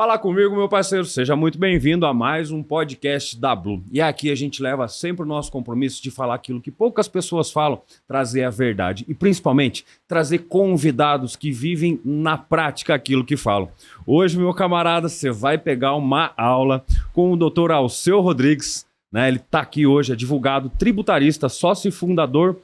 Fala comigo, meu parceiro. Seja muito bem-vindo a mais um podcast da Blue. E aqui a gente leva sempre o nosso compromisso de falar aquilo que poucas pessoas falam, trazer a verdade e, principalmente, trazer convidados que vivem na prática aquilo que falam. Hoje, meu camarada, você vai pegar uma aula com o Dr. Alceu Rodrigues, né? Ele está aqui hoje, é advogado tributarista, sócio e fundador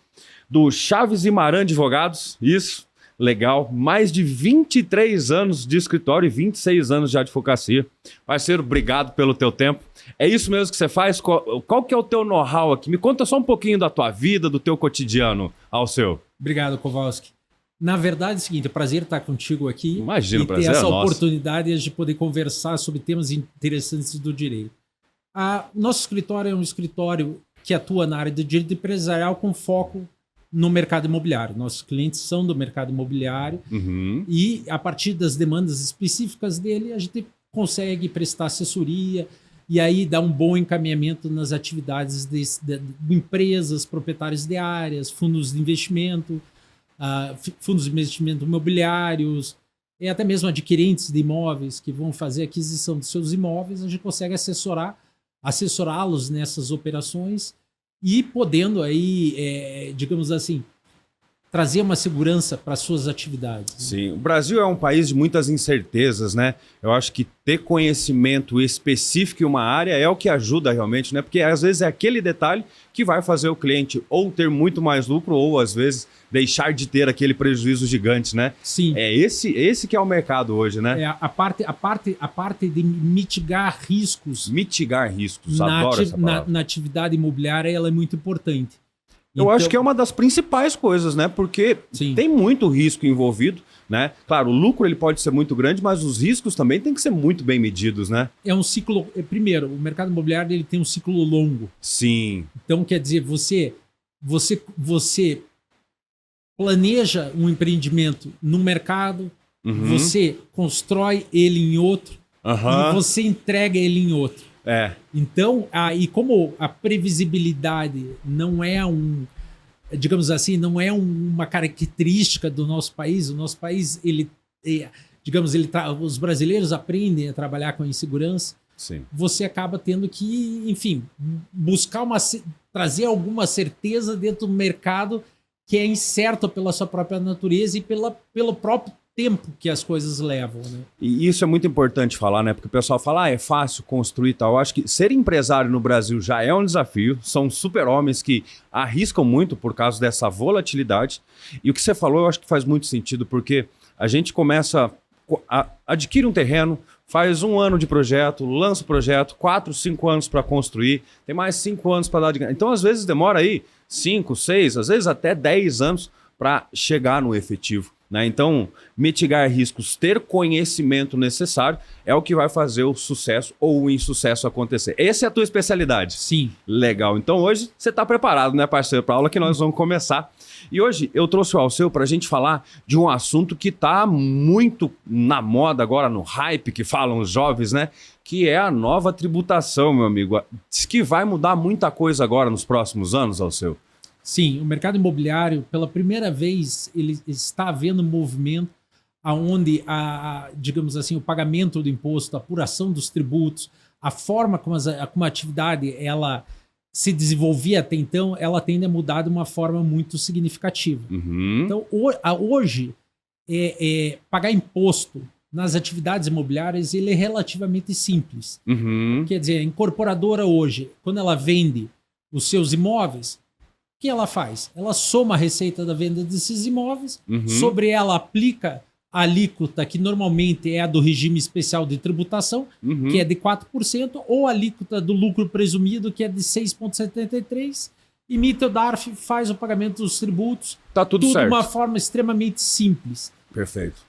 do Chaves e Maran Advogados. Isso. Legal, mais de 23 anos de escritório e 26 anos de advocacia. Parceiro, obrigado pelo teu tempo. É isso mesmo que você faz? Qual que é o teu know-how aqui? Me conta só um pouquinho da tua vida, do teu cotidiano, Alceu. Obrigado, Kowalski. Na verdade é o seguinte, é um prazer estar contigo aqui. Imagina, e prazer ter essa é nosso. oportunidade de poder conversar sobre temas interessantes do direito. Nosso escritório é um escritório que atua na área do direito empresarial com foco no mercado imobiliário. Nossos clientes são do mercado imobiliário e, a partir das demandas específicas dele, a gente consegue prestar assessoria e aí dar um bom encaminhamento nas atividades de empresas, proprietários de áreas, fundos de investimento imobiliários e até mesmo adquirentes de imóveis que vão fazer aquisição de seus imóveis. A gente consegue assessorá-los nessas operações e podendo aí, digamos assim, trazer uma segurança para suas atividades. Sim, o Brasil é um país de muitas incertezas, né? Eu acho que ter conhecimento específico em uma área é o que ajuda realmente, né? Porque às vezes é aquele detalhe que vai fazer o cliente ou ter muito mais lucro ou às vezes deixar de ter aquele prejuízo gigante, né? Sim. É esse que é o mercado hoje, né? A parte de mitigar riscos. Mitigar riscos, adoro essa palavra. Na atividade imobiliária, ela é muito importante. Eu acho que é uma das principais coisas, né? Porque tem muito risco envolvido, né? Claro, o lucro ele pode ser muito grande, mas os riscos também têm que ser muito bem medidos, né? É um ciclo... Primeiro, o mercado imobiliário ele tem um ciclo longo. Sim. Então, quer dizer, você planeja um empreendimento num mercado, você constrói ele em outro e você entrega ele em outro. Então, e como a previsibilidade não é digamos assim, não é uma característica do nosso país, o nosso país, os brasileiros aprendem a trabalhar com a insegurança. Sim. Você acaba tendo que, enfim, trazer alguma certeza dentro do mercado que é incerto pela sua própria natureza e pelo próprio tempo que as coisas levam, né? E isso é muito importante falar, né? Porque o pessoal fala, é fácil construir e tal. Eu acho que ser empresário no Brasil já é um desafio. São super-homens que arriscam muito por causa dessa volatilidade. E o que você falou, eu acho que faz muito sentido, porque a gente começa adquire um terreno, faz 1 ano de projeto, lança o projeto, 4, 5 anos para construir, tem mais 5 anos para dar de... Então, às vezes, demora aí 5, 6, às vezes até 10 anos para chegar no efetivo, né? Então, mitigar riscos, ter conhecimento necessário é o que vai fazer o sucesso ou o insucesso acontecer. Essa é a tua especialidade? Sim. Legal. Então, hoje você está preparado, né, parceiro, para a aula que nós vamos começar. E hoje eu trouxe o Alceu para a gente falar de um assunto que está muito na moda agora, no hype que falam os jovens, né? Que é a nova tributação, meu amigo. Diz que vai mudar muita coisa agora nos próximos anos, Alceu. Sim, o mercado imobiliário, pela primeira vez, ele está havendo um movimento onde, digamos assim, o pagamento do imposto, a apuração dos tributos, a forma como a atividade ela se desenvolvia até então, ela tende a mudar de uma forma muito significativa. Então, hoje, pagar imposto nas atividades imobiliárias ele é relativamente simples. Quer dizer, a incorporadora hoje, quando ela vende os seus imóveis, o que ela faz? Ela soma a receita da venda desses imóveis, sobre ela aplica a alíquota que normalmente é a do regime especial de tributação, que é de 4%, ou a alíquota do lucro presumido, que é de 6,73%, emite o DARF, faz o pagamento dos tributos. Tá tudo certo. De uma forma extremamente simples. Perfeito.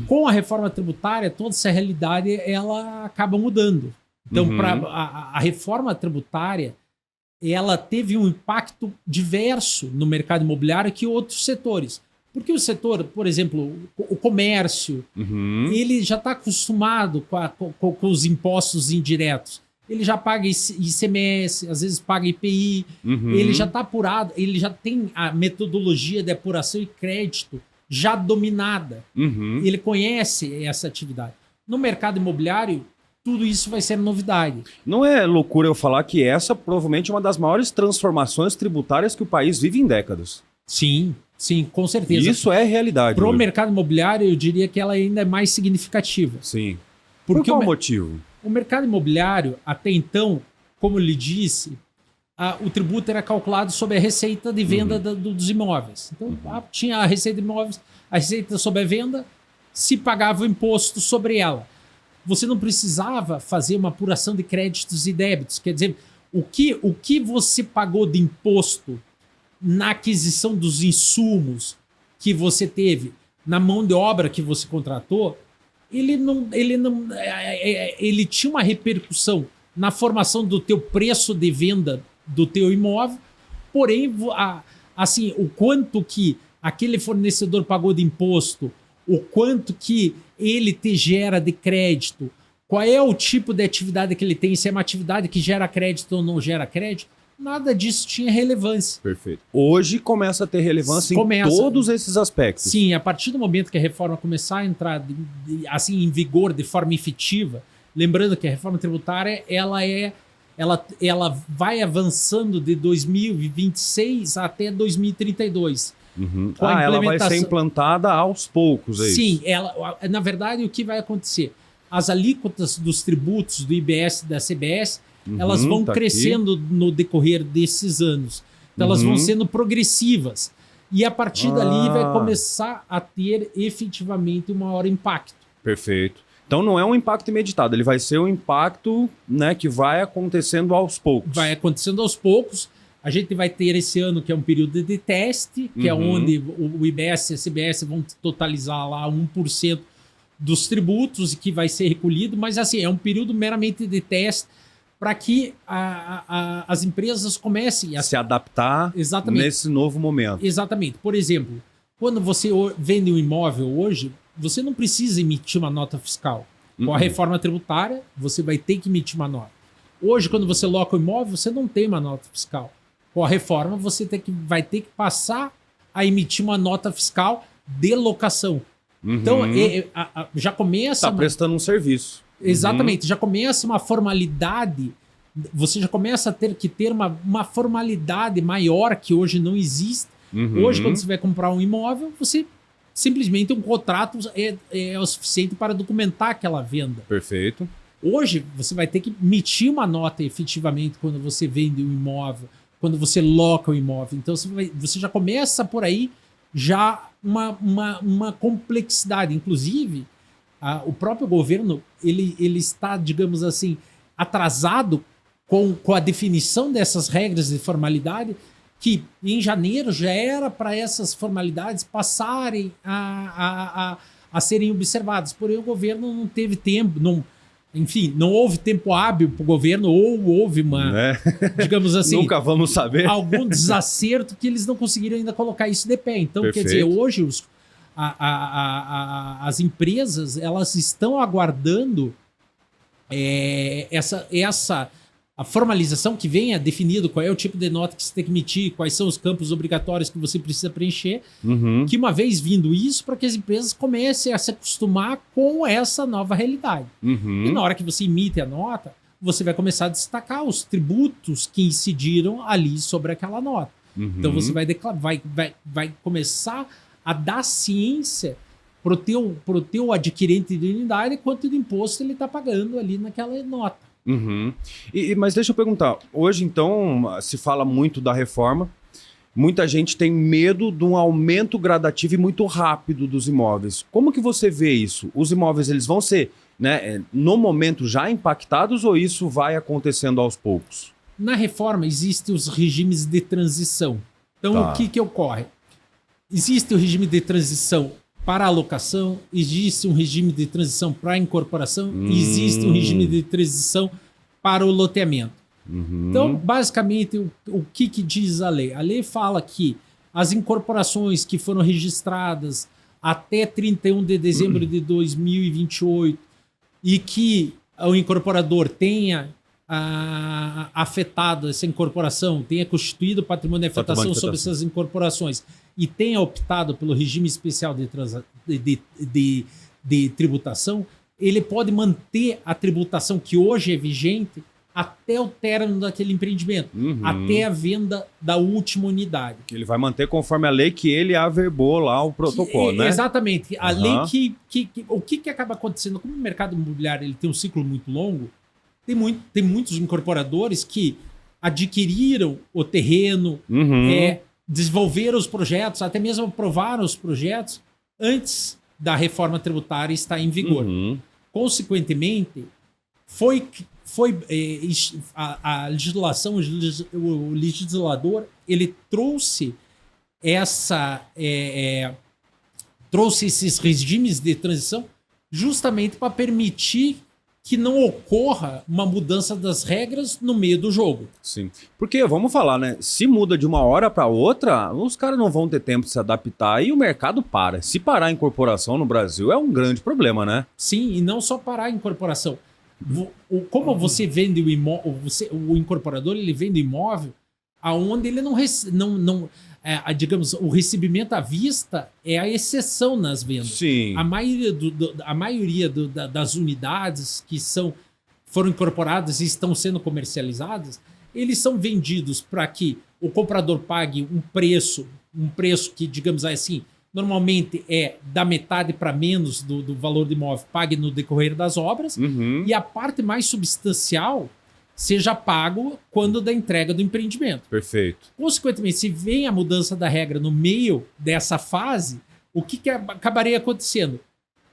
Com a reforma tributária, toda essa realidade ela acaba mudando. Então, a reforma tributária ela teve um impacto diverso no mercado imobiliário que outros setores. Porque o setor, por exemplo, o comércio, ele já está acostumado com os impostos indiretos. Ele já paga ICMS, às vezes paga IPI, ele já está apurado, ele já tem a metodologia de apuração e crédito já dominada. Ele conhece essa atividade. No mercado imobiliário, tudo isso vai ser novidade. Não é loucura eu falar que essa provavelmente é uma das maiores transformações tributárias que o país vive em décadas. Sim, com certeza. Isso é realidade. Para o hoje. mercado imobiliário, eu diria que ela ainda é mais significativa. Sim. Porque Por qual motivo? O mercado imobiliário, até então, como eu lhe disse, o tributo era calculado sobre a receita de venda dos imóveis. Então, tinha a receita de imóveis, a receita sobre a venda, se pagava o imposto sobre ela. Você não precisava fazer uma apuração de créditos e débitos. Quer dizer, o que você pagou de imposto na aquisição dos insumos que você teve, na mão de obra que você contratou, ele tinha uma repercussão na formação do teu preço de venda do teu imóvel, porém, assim, o quanto que aquele fornecedor pagou de imposto, o quanto que ele te gera de crédito, qual é o tipo de atividade que ele tem, se é uma atividade que gera crédito ou não gera crédito, nada disso tinha relevância. Perfeito. Hoje começa a ter relevância em todos esses aspectos. Sim, a partir do momento que a reforma começar a entrar assim em vigor de forma efetiva, lembrando que a reforma tributária ela vai avançando de 2026 até 2032. Ela vai ser implantada aos poucos, é Sim, isso? na verdade, o que vai acontecer? As alíquotas dos tributos do IBS e da CBS, elas vão crescendo no decorrer desses anos. Então, elas vão sendo progressivas. E a partir dali vai começar a ter efetivamente um maior impacto. Perfeito. Então não é um impacto imeditado, ele vai ser um impacto, né, que vai acontecendo aos poucos. Vai acontecendo aos poucos. A gente vai ter esse ano, que é um período de teste, que é onde o IBS e a CBS vão totalizar lá 1% dos tributos que vai ser recolhido, mas assim, é um período meramente de teste para que as empresas comecem a se adaptar nesse novo momento. Exatamente. Por exemplo, quando você vende um imóvel hoje, você não precisa emitir uma nota fiscal. Com a reforma tributária, você vai ter que emitir uma nota. Hoje, quando você loca o imóvel, você não tem uma nota fiscal. Com a reforma, você vai ter que passar a emitir uma nota fiscal de locação. Então, já começa... Está prestando um serviço. Exatamente. Já começa uma formalidade. Você já começa a ter que ter uma formalidade maior que hoje não existe. Hoje, quando você vai comprar um imóvel, você... Simplesmente um contrato é o suficiente para documentar aquela venda. Perfeito. Hoje, você vai ter que emitir uma nota efetivamente quando você vende um imóvel, quando você loca o imóvel. Então, você já começa por aí já uma complexidade. Inclusive, o próprio governo ele está, digamos assim, atrasado com a definição dessas regras de formalidade, que em janeiro já era para essas formalidades passarem a serem observadas. Porém, o governo não teve tempo, não houve tempo hábil para o governo, ou houve digamos assim... Nunca vamos saber. Algum desacerto que eles não conseguiram ainda colocar isso de pé. Então, Quer dizer, hoje as empresas elas estão aguardando a formalização que venha definido qual é o tipo de nota que você tem que emitir, quais são os campos obrigatórios que você precisa preencher, que uma vez vindo isso, para que as empresas comecem a se acostumar com essa nova realidade. E na hora que você emite a nota, você vai começar a destacar os tributos que incidiram ali sobre aquela nota. Então você vai começar a dar ciência pro teu adquirente de unidade quanto de imposto ele está pagando ali naquela nota. Mas deixa eu perguntar, hoje então se fala muito da reforma, muita gente tem medo de um aumento gradativo e muito rápido dos imóveis. Como que você vê isso? Os imóveis eles vão ser, né, no momento já impactados ou isso vai acontecendo aos poucos? Na reforma existem os regimes de transição. Então o que ocorre? Existe o regime de transição para a alocação, existe um regime de transição para a incorporação, existe um regime de transição para o loteamento. Então, basicamente, o que diz a lei? A lei fala que as incorporações que foram registradas até 31 de dezembro de 2028 e que o incorporador tenha afetado essa incorporação, tenha constituído patrimônio de afetação sobre essas incorporações e tenha optado pelo regime especial de tributação, ele pode manter a tributação que hoje é vigente até o término daquele empreendimento, até a venda da última unidade. Ele vai manter conforme a lei que ele averbou lá o protocolo, né? Exatamente. A lei o que acaba acontecendo? Como o mercado imobiliário ele tem um ciclo muito longo, tem muitos incorporadores que adquiriram o terreno, desenvolveram os projetos, até mesmo aprovaram os projetos antes da reforma tributária estar em vigor. Consequentemente, a legislação, o legislador, ele trouxe trouxe esses regimes de transição justamente para permitir que não ocorra uma mudança das regras no meio do jogo. Sim. Porque, vamos falar, né? Se muda de uma hora para outra, os caras não vão ter tempo de se adaptar e o mercado para. Se parar a incorporação no Brasil é um grande problema, né? Sim, e não só parar a incorporação. Como você vende o imóvel, o incorporador ele vende imóvel aonde ele digamos, o recebimento à vista é a exceção nas vendas. Sim. A maioria das unidades que foram incorporadas e estão sendo comercializadas, eles são vendidos para que o comprador pague um preço que, digamos assim, normalmente é da metade para menos do valor do imóvel, pague no decorrer das obras, e a parte mais substancial seja pago quando da entrega do empreendimento. Perfeito. Consequentemente, se vem a mudança da regra no meio dessa fase, o que acabaria acontecendo?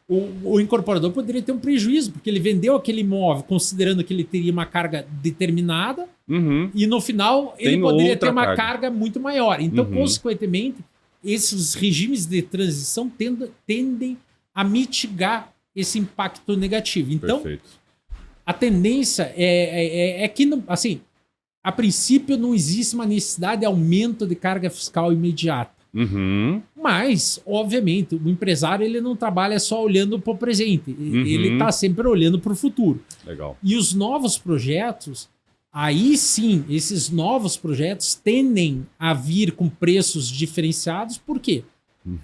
O incorporador poderia ter um prejuízo, porque ele vendeu aquele imóvel considerando que ele teria uma carga determinada, e no final ele poderia ter uma carga muito maior. Então, consequentemente, esses regimes de transição tendem a mitigar esse impacto negativo. Então, perfeito. A tendência é que, assim, a princípio não existe uma necessidade de aumento de carga fiscal imediata. Mas, obviamente, o empresário ele não trabalha só olhando para o presente. Ele está sempre olhando para o futuro. Legal. E os novos projetos, aí sim, esses novos projetos tendem a vir com preços diferenciados. Por quê?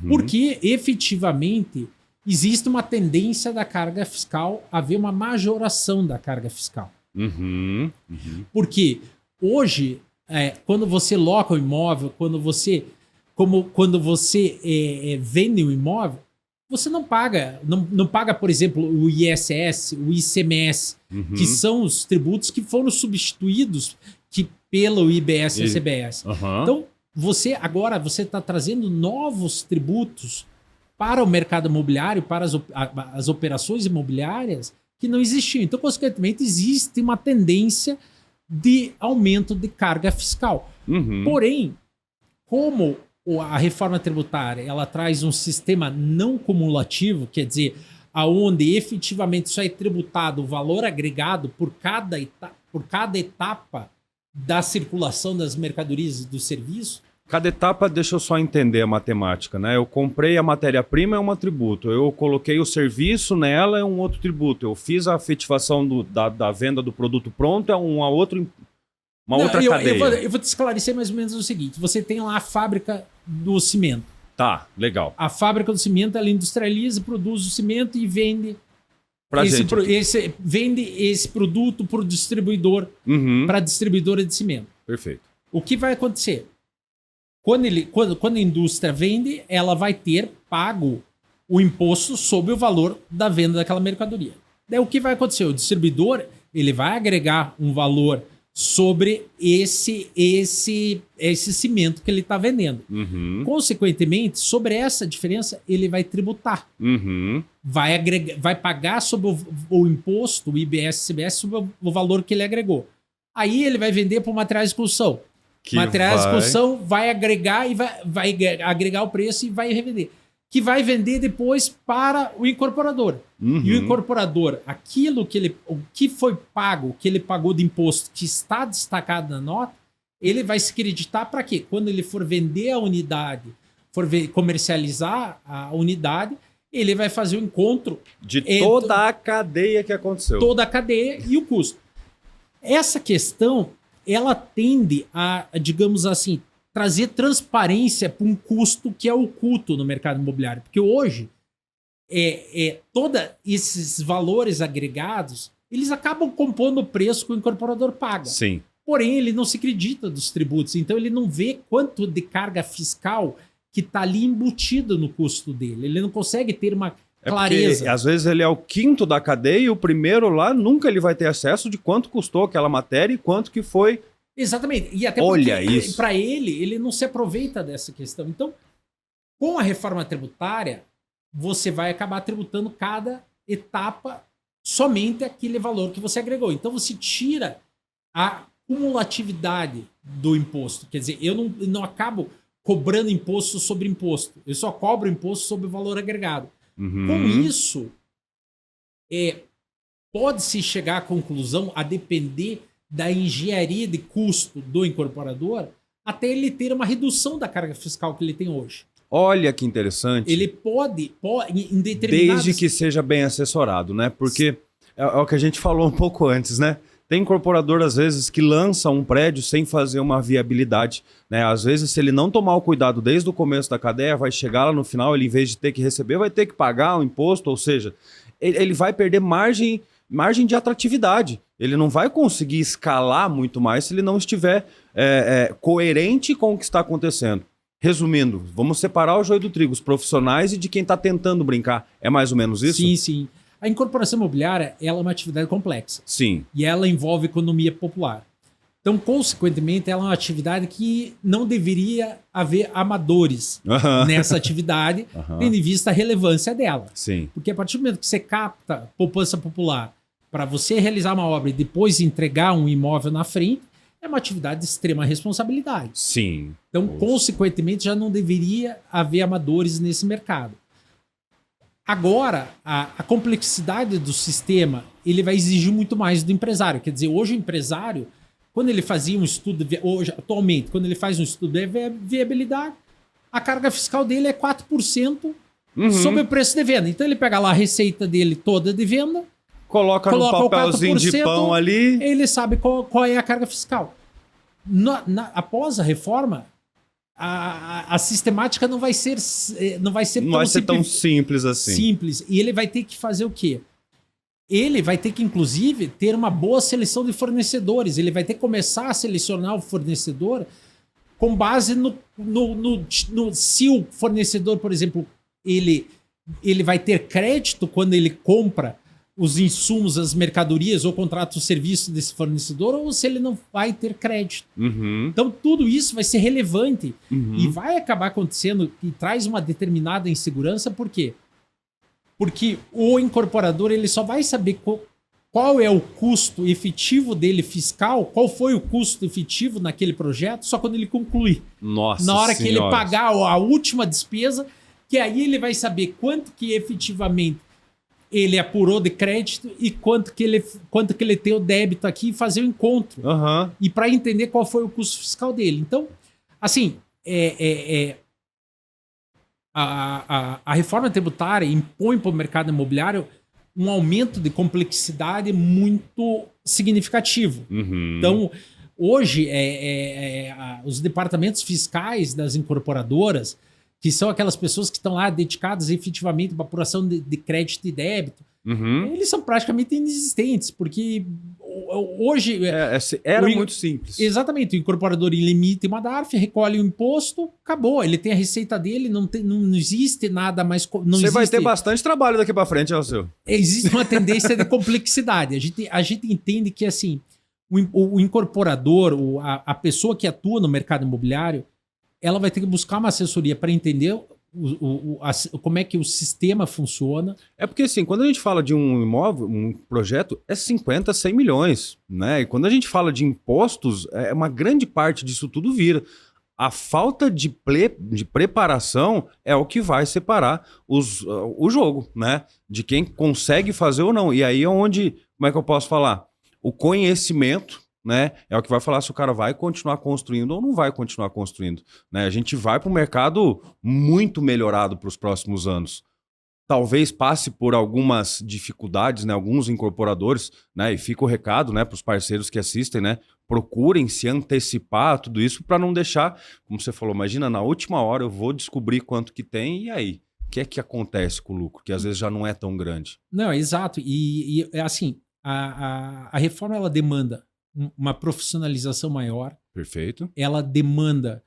Porque, efetivamente, existe uma tendência da carga fiscal a haver uma majoração da carga fiscal. Porque hoje, quando você loca o imóvel, quando você vende o imóvel, você não paga, por exemplo, o ISS, o ICMS, que são os tributos que foram substituídos pelo IBS e CBS. Então, você está trazendo novos tributos para o mercado imobiliário, para as operações imobiliárias que não existiam. Então, consequentemente, existe uma tendência de aumento de carga fiscal. Porém, como a reforma tributária ela traz um sistema não cumulativo, quer dizer, aonde efetivamente só é tributado o valor agregado por cada etapa da circulação das mercadorias e do serviço. Cada etapa, deixa eu só entender a matemática, né? Eu comprei a matéria-prima, é um tributo. Eu coloquei o serviço nela, é um outro tributo. Eu fiz a efetivação da venda do produto pronto, é outra cadeia. Eu vou te esclarecer mais ou menos o seguinte. Você tem lá a fábrica do cimento. Tá, legal. A fábrica do cimento, ela industrializa, produz o cimento e vende vende esse produto para o distribuidor, para a distribuidora de cimento. Perfeito. O que vai acontecer? Quando a indústria vende, ela vai ter pago o imposto sobre o valor da venda daquela mercadoria. Daí o que vai acontecer? O distribuidor ele vai agregar um valor sobre esse cimento que ele está vendendo. Consequentemente, sobre essa diferença, ele vai tributar. Vai pagar sobre o imposto, o IBS e CBS, sobre o valor que ele agregou. Aí ele vai vender para o materiais de construção. Materiais de construção vai agregar e vai agregar o preço e vai revender. Que vai vender depois para o incorporador. E o incorporador, o que foi pago, o que ele pagou de imposto, que está destacado na nota, ele vai se creditar para quê? Quando ele for vender a unidade, comercializar a unidade, ele vai fazer o encontro de toda a cadeia que aconteceu. Toda a cadeia e o custo. Essa questão ela tende a, digamos assim, trazer transparência para um custo que é oculto no mercado imobiliário. Porque hoje, todos esses valores agregados, eles acabam compondo o preço que o incorporador paga. Sim. Porém, ele não se acredita dos tributos, então ele não vê quanto de carga fiscal que está ali embutido no custo dele. Ele não consegue ter uma clareza. Porque, às vezes ele é o quinto da cadeia e o primeiro lá nunca ele vai ter acesso de quanto custou aquela matéria e quanto que foi. Exatamente. E até Olha porque, isso. para ele não se aproveita dessa questão. Então, com a reforma tributária, você vai acabar tributando cada etapa somente aquele valor que você agregou. Então, você tira a cumulatividade do imposto. Quer dizer, eu não acabo cobrando imposto sobre imposto. Eu só cobro imposto sobre o valor agregado. Uhum. Com isso, pode-se chegar à conclusão, a depender da engenharia de custo do incorporador, até ele ter uma redução da carga fiscal que ele tem hoje. Olha que interessante. Ele pode em determinados... Desde que seja bem assessorado, né? Porque é o que a gente falou um pouco antes, né? Tem incorporador, às vezes, que lança um prédio sem fazer uma viabilidade, né? Às vezes, se ele não tomar o cuidado desde o começo da cadeia, vai chegar lá no final, ele, em vez de ter que receber, vai ter que pagar o imposto, ou seja, ele vai perder margem de atratividade. Ele não vai conseguir escalar muito mais se ele não estiver coerente com o que está acontecendo. Resumindo, vamos separar o joio do trigo, os profissionais e de quem está tentando brincar. É mais ou menos isso? Sim, sim. A incorporação imobiliária ela é uma atividade complexa. Sim. E ela envolve economia popular. Então, consequentemente, ela é uma atividade que não deveria haver amadores nessa atividade, tendo em vista a relevância dela. Sim. Porque a partir do momento que você capta poupança popular para você realizar uma obra e depois entregar um imóvel na frente, é uma atividade de extrema responsabilidade. Sim. Então, consequentemente, já não deveria haver amadores nesse mercado. Agora, a complexidade do sistema, ele vai exigir muito mais do empresário. Quer dizer, hoje o empresário, quando ele fazia um estudo, atualmente, quando ele faz um estudo de viabilidade, a carga fiscal dele é 4% sobre o preço de venda. Então ele pega lá a receita dele toda de venda, coloca no papelzinho de pão ali. Ele sabe qual é a carga fiscal. Após a reforma, a sistemática não vai ser tão simples assim. Simples. E ele vai ter que fazer o quê? Ele vai ter que, inclusive, ter uma boa seleção de fornecedores. Ele vai ter que começar a selecionar o fornecedor com base se o fornecedor, por exemplo, ele vai ter crédito quando ele compra os insumos, as mercadorias ou contrata o serviço desse fornecedor, ou se ele não vai ter crédito. Então, tudo isso vai ser relevante e vai acabar acontecendo e traz uma determinada insegurança. Por quê? Porque o incorporador ele só vai saber qual é o custo efetivo dele fiscal, qual foi o custo efetivo naquele projeto, só quando ele concluir. Nossa Na hora senhora. que ele pagar a última despesa, que aí ele vai saber quanto que efetivamente ele apurou de crédito e quanto que ele tem o débito aqui e fazer o encontro. E para entender qual foi o custo fiscal dele. Então, assim, a reforma tributária impõe para o mercado imobiliário um aumento de complexidade muito significativo. Então, hoje, os departamentos fiscais das incorporadoras, que são aquelas pessoas que estão lá dedicadas efetivamente para apuração de crédito e débito, eles são praticamente inexistentes, porque hoje... Era muito simples. Exatamente, o incorporador limita uma DARF, recolhe o imposto, acabou, ele tem a receita dele, não existe nada mais... Você vai ter bastante trabalho daqui para frente, Alceu. Existe uma tendência de complexidade. A gente entende que assim, o incorporador, a pessoa que atua no mercado imobiliário, ela vai ter que buscar uma assessoria para entender como é que o sistema funciona. É porque assim, quando a gente fala de um imóvel, um projeto, é 50, 100 milhões, né? E quando a gente fala de impostos, uma grande parte disso tudo vira. A falta de preparação é o que vai separar o jogo, né? De quem consegue fazer ou não. E aí é onde, como é que eu posso falar? O conhecimento, né, é o que vai falar se o cara vai continuar construindo ou não vai continuar construindo, né? A gente vai para um mercado muito melhorado para os próximos anos. Talvez passe por algumas dificuldades, né, alguns incorporadores, né, e fica o recado, né, para os parceiros que assistem, né, procurem se antecipar a tudo isso para não deixar, como você falou, imagina, na última hora eu vou descobrir quanto que tem e aí, que é que acontece com o lucro? Que às vezes já não é tão grande. Não, exato. E assim, a reforma ela demanda uma profissionalização maior, Perfeito. ela demanda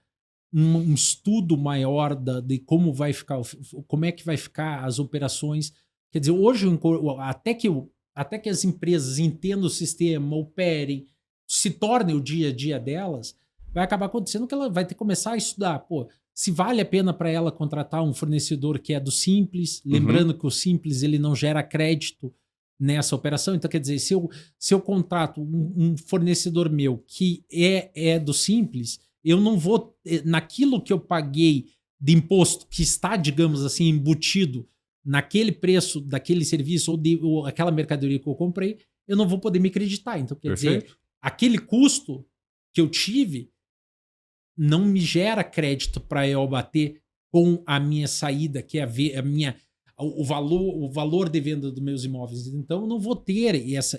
um estudo maior de como vai ficar, como é que vai ficar as operações. Quer dizer, hoje, até que as empresas entendam o sistema, operem, se tornem o dia a dia delas, vai acabar acontecendo que ela vai ter que começar a estudar. Pô, se vale a pena para ela contratar um fornecedor que é do Simples, lembrando que o Simples ele não gera crédito nessa operação. Então, quer dizer, se eu contrato um fornecedor meu que é do Simples, eu não vou, naquilo que eu paguei de imposto que está, digamos assim, embutido naquele preço daquele serviço ou aquela mercadoria que eu comprei, eu não vou poder me acreditar. Então, quer dizer, aquele custo que eu tive não me gera crédito para eu bater com a minha saída, que é o valor de venda dos meus imóveis. Então, eu não vou ter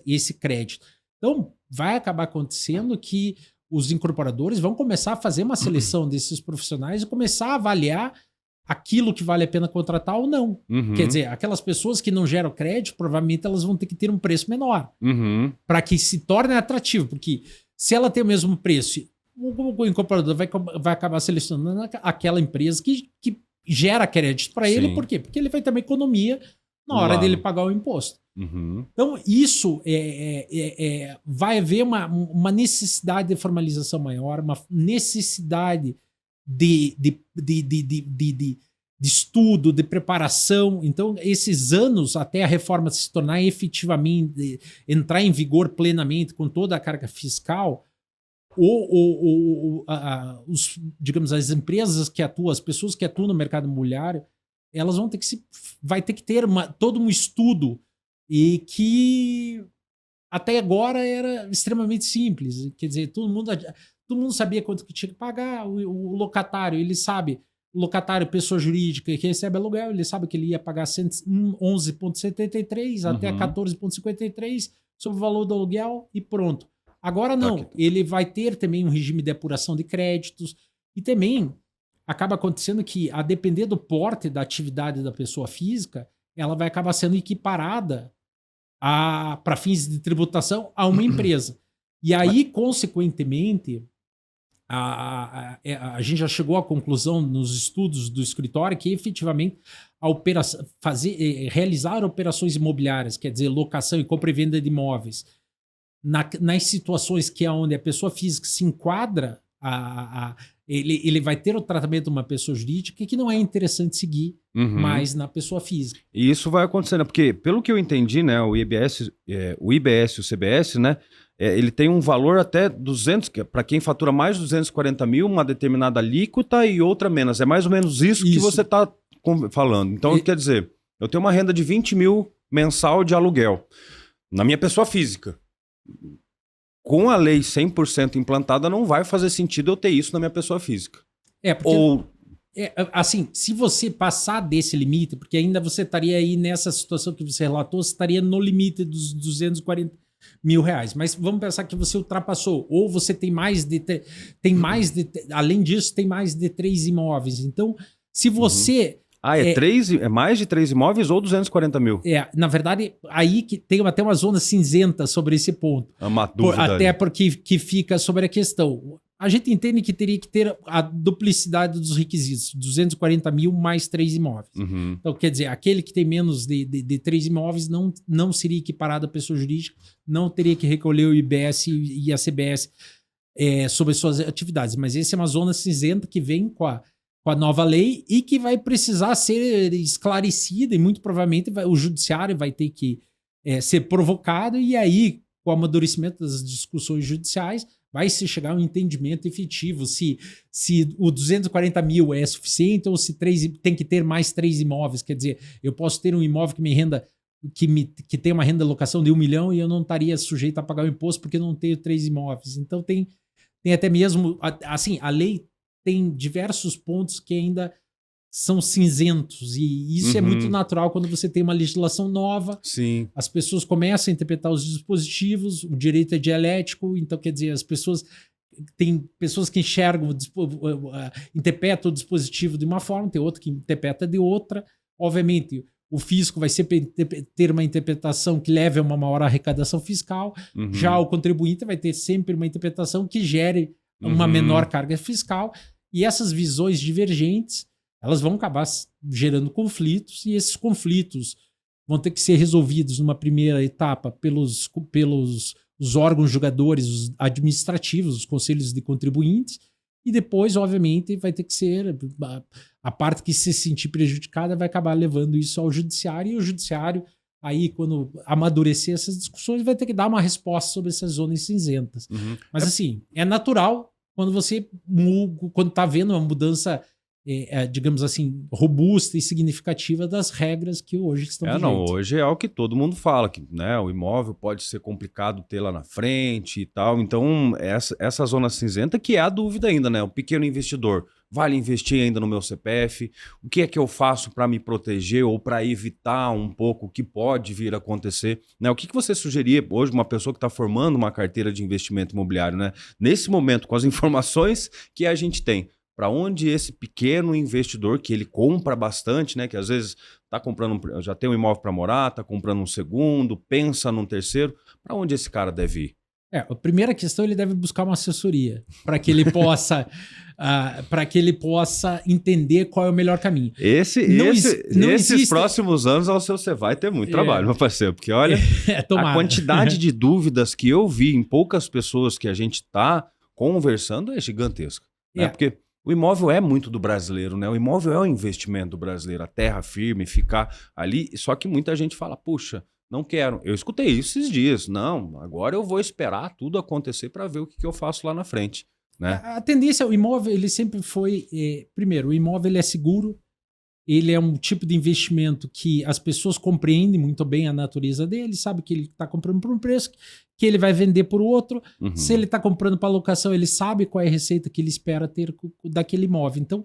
esse crédito. Então, vai acabar acontecendo que os incorporadores vão começar a fazer uma seleção desses profissionais e começar a avaliar aquilo que vale a pena contratar ou não. Quer dizer, aquelas pessoas que não geram crédito, provavelmente elas vão ter que ter um preço menor para que se torne atrativo. Porque se ela tem o mesmo preço, o incorporador vai acabar selecionando aquela empresa que gera crédito para ele. Por quê? Porque ele vai ter uma economia na hora dele pagar o imposto. Então, isso vai haver uma necessidade de formalização maior, uma necessidade de estudo, de preparação. Então, esses anos até a reforma se tornar efetivamente, entrar em vigor plenamente com toda a carga fiscal, digamos, as empresas que atuam, as pessoas que atuam no mercado imobiliário, elas vão ter que vai ter que ter todo um estudo e que até agora era extremamente simples. Quer dizer, todo mundo sabia quanto que tinha que pagar. O locatário, ele sabe, o locatário, pessoa jurídica que recebe aluguel, ele sabe que ele ia pagar 11,73 até 14,53 sobre o valor do aluguel e pronto. Agora não, ele vai ter também um regime de apuração de créditos e também acaba acontecendo que, a depender do porte da atividade da pessoa física, ela vai acabar sendo equiparada para fins de tributação a uma empresa. E aí, consequentemente, a gente já chegou à conclusão nos estudos do escritório que efetivamente realizar operações imobiliárias, quer dizer, locação e compra e venda de imóveis, nas situações que é onde a pessoa física se enquadra, ele vai ter o tratamento de uma pessoa jurídica que não é interessante seguir mais na pessoa física. E isso vai acontecendo, porque pelo que eu entendi, né, o IBS e o CBS, né, ele tem um valor até 200, para quem fatura mais de 240 mil, uma determinada alíquota e outra menos. É mais ou menos isso. Que você está falando. Então, quer dizer, eu tenho uma renda de 20 mil mensal de aluguel na minha pessoa física. Com a lei 100% implantada, não vai fazer sentido eu ter isso na minha pessoa física. Assim, se você passar desse limite, porque ainda você estaria aí nessa situação que você relatou, você estaria no limite dos 240 mil reais. Mas vamos pensar que você ultrapassou, ou você tem além disso, tem mais de 3 imóveis. Então, se você... é mais de 3 imóveis ou 240 mil? Na verdade, aí que tem até uma zona cinzenta sobre esse ponto. É uma dúvida. Até porque que fica sobre a questão. A gente entende que teria que ter a duplicidade dos requisitos, 240 mil mais 3 imóveis. Então, quer dizer, aquele que tem menos de 3 imóveis não seria equiparado à pessoa jurídica, não teria que recolher o IBS e a CBS sobre suas atividades. Mas essa é uma zona cinzenta que vem com a nova lei e que vai precisar ser esclarecida e muito provavelmente o judiciário vai ter que ser provocado e aí, com o amadurecimento das discussões judiciais, vai se chegar a um entendimento efetivo se o 240 mil é suficiente ou se tem que ter mais 3 imóveis. Quer dizer, eu posso ter um imóvel que tem uma renda de locação de 1 milhão e eu não estaria sujeito a pagar o imposto porque eu não tenho 3 imóveis. Então tem até mesmo, assim, a lei tem diversos pontos que ainda são cinzentos e isso é muito natural quando você tem uma legislação nova. Sim. As pessoas começam a interpretar os dispositivos, o direito é dialético, então quer dizer, tem pessoas que enxergam, interpretam o dispositivo de uma forma, tem outra que interpreta de outra. obviamente, o fisco vai sempre ter uma interpretação que leve a uma maior arrecadação fiscal, já o contribuinte vai ter sempre uma interpretação que gere uma menor carga fiscal, e essas visões divergentes, elas vão acabar gerando conflitos, e esses conflitos vão ter que ser resolvidos numa primeira etapa pelos os órgãos julgadores, os administrativos, os conselhos de contribuintes, e depois, obviamente, vai ter que ser a parte que se sentir prejudicada vai acabar levando isso ao judiciário, e o judiciário, aí, quando amadurecer essas discussões, vai ter que dar uma resposta sobre essas zonas cinzentas. Mas, assim, é natural quando quando está vendo uma mudança, digamos assim, robusta e significativa das regras que hoje estão vigentes. Hoje é o que todo mundo fala, que, né, o imóvel pode ser complicado ter lá na frente e tal. Então, essa zona cinzenta que é a dúvida ainda, né? O pequeno investidor, vale investir ainda no meu CPF? O que é que eu faço para me proteger ou para evitar um pouco o que pode vir a acontecer? Né? O que você sugeria hoje uma pessoa que está formando uma carteira de investimento imobiliário, né? Nesse momento, com as informações que a gente tem, para onde esse pequeno investidor, que ele compra bastante, né? Que às vezes está comprando, já tem um imóvel para morar, está comprando um segundo, pensa num terceiro, para onde esse cara deve ir? A primeira questão, ele deve buscar uma assessoria para que ele possa entender qual é o melhor caminho. Esses próximos anos você vai ter muito trabalho, meu parceiro, porque olha, a quantidade de dúvidas que eu vi em poucas pessoas que a gente está conversando é gigantesca. Né? Porque o imóvel é muito do brasileiro, né? O imóvel é o investimento do brasileiro, a terra firme, ficar ali. Só que muita gente fala, puxa, não quero. Eu escutei isso esses dias. Não, agora eu vou esperar tudo acontecer para ver o que eu faço lá na frente. Né? A tendência, o imóvel, ele sempre foi... primeiro, o imóvel ele é seguro, ele é um tipo de investimento que as pessoas compreendem muito bem a natureza dele, sabe que ele está comprando por um preço, que ele vai vender por outro. Se ele está comprando para locação, ele sabe qual é a receita que ele espera ter daquele imóvel. Então,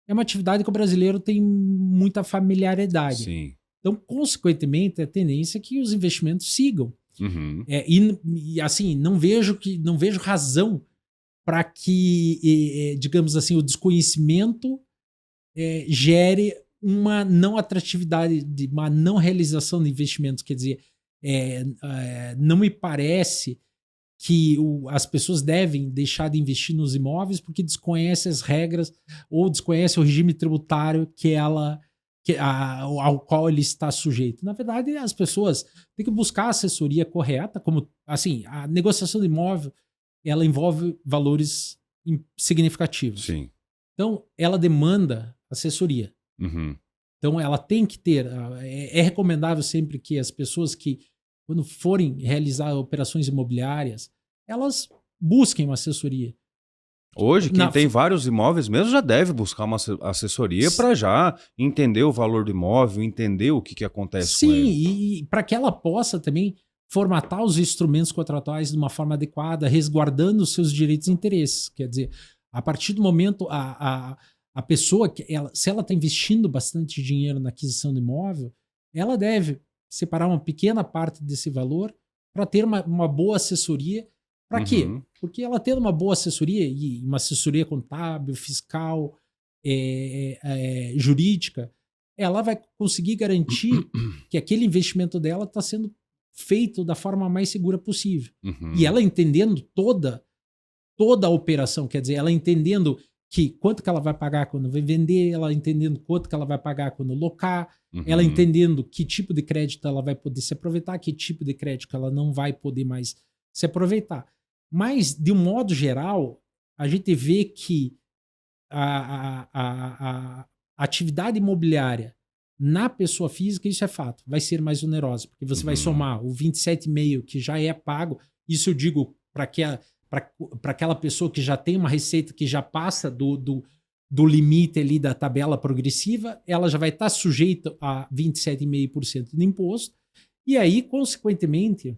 é uma atividade que o brasileiro tem muita familiaridade. Sim. Então, consequentemente, a tendência é que os investimentos sigam. E assim, não vejo razão para que, digamos assim, o desconhecimento gere uma não atratividade, uma não realização de investimentos. Quer dizer, não me parece que as pessoas devem deixar de investir nos imóveis porque desconhecem as regras ou desconhecem o regime tributário ao qual ele está sujeito. Na verdade, as pessoas têm que buscar a assessoria correta, como assim, a negociação de imóvel, ela envolve valores significativos. Sim. Então, ela demanda assessoria. Então, ela tem que ter... É recomendável sempre que as pessoas que, quando forem realizar operações imobiliárias, elas busquem uma assessoria. Hoje, quem tem vários imóveis mesmo já deve buscar uma assessoria para já entender o valor do imóvel, entender o que acontece com ele. Sim, e para que ela possa também formatar os instrumentos contratuais de uma forma adequada, resguardando os seus direitos e interesses. Quer dizer, a partir do momento, a pessoa, se ela está investindo bastante dinheiro na aquisição do imóvel, ela deve separar uma pequena parte desse valor para ter uma boa assessoria. Para quê? Porque ela tendo uma boa assessoria, e uma assessoria contábil, fiscal, jurídica, ela vai conseguir garantir que aquele investimento dela está sendo feito da forma mais segura possível. E ela entendendo toda a operação, quer dizer, ela entendendo que quanto que ela vai pagar quando vai vender, ela entendendo quanto que ela vai pagar quando locar, ela entendendo que tipo de crédito ela vai poder se aproveitar, que tipo de crédito ela não vai poder mais se aproveitar. Mas, de um modo geral, a gente vê que a atividade imobiliária na pessoa física, isso é fato, vai ser mais onerosa, porque você vai somar o 27,5% que já é pago, isso eu digo para aquela pessoa que já tem uma receita que já passa do limite ali da tabela progressiva, ela já vai estar sujeita a 27,5% de imposto, e aí, consequentemente,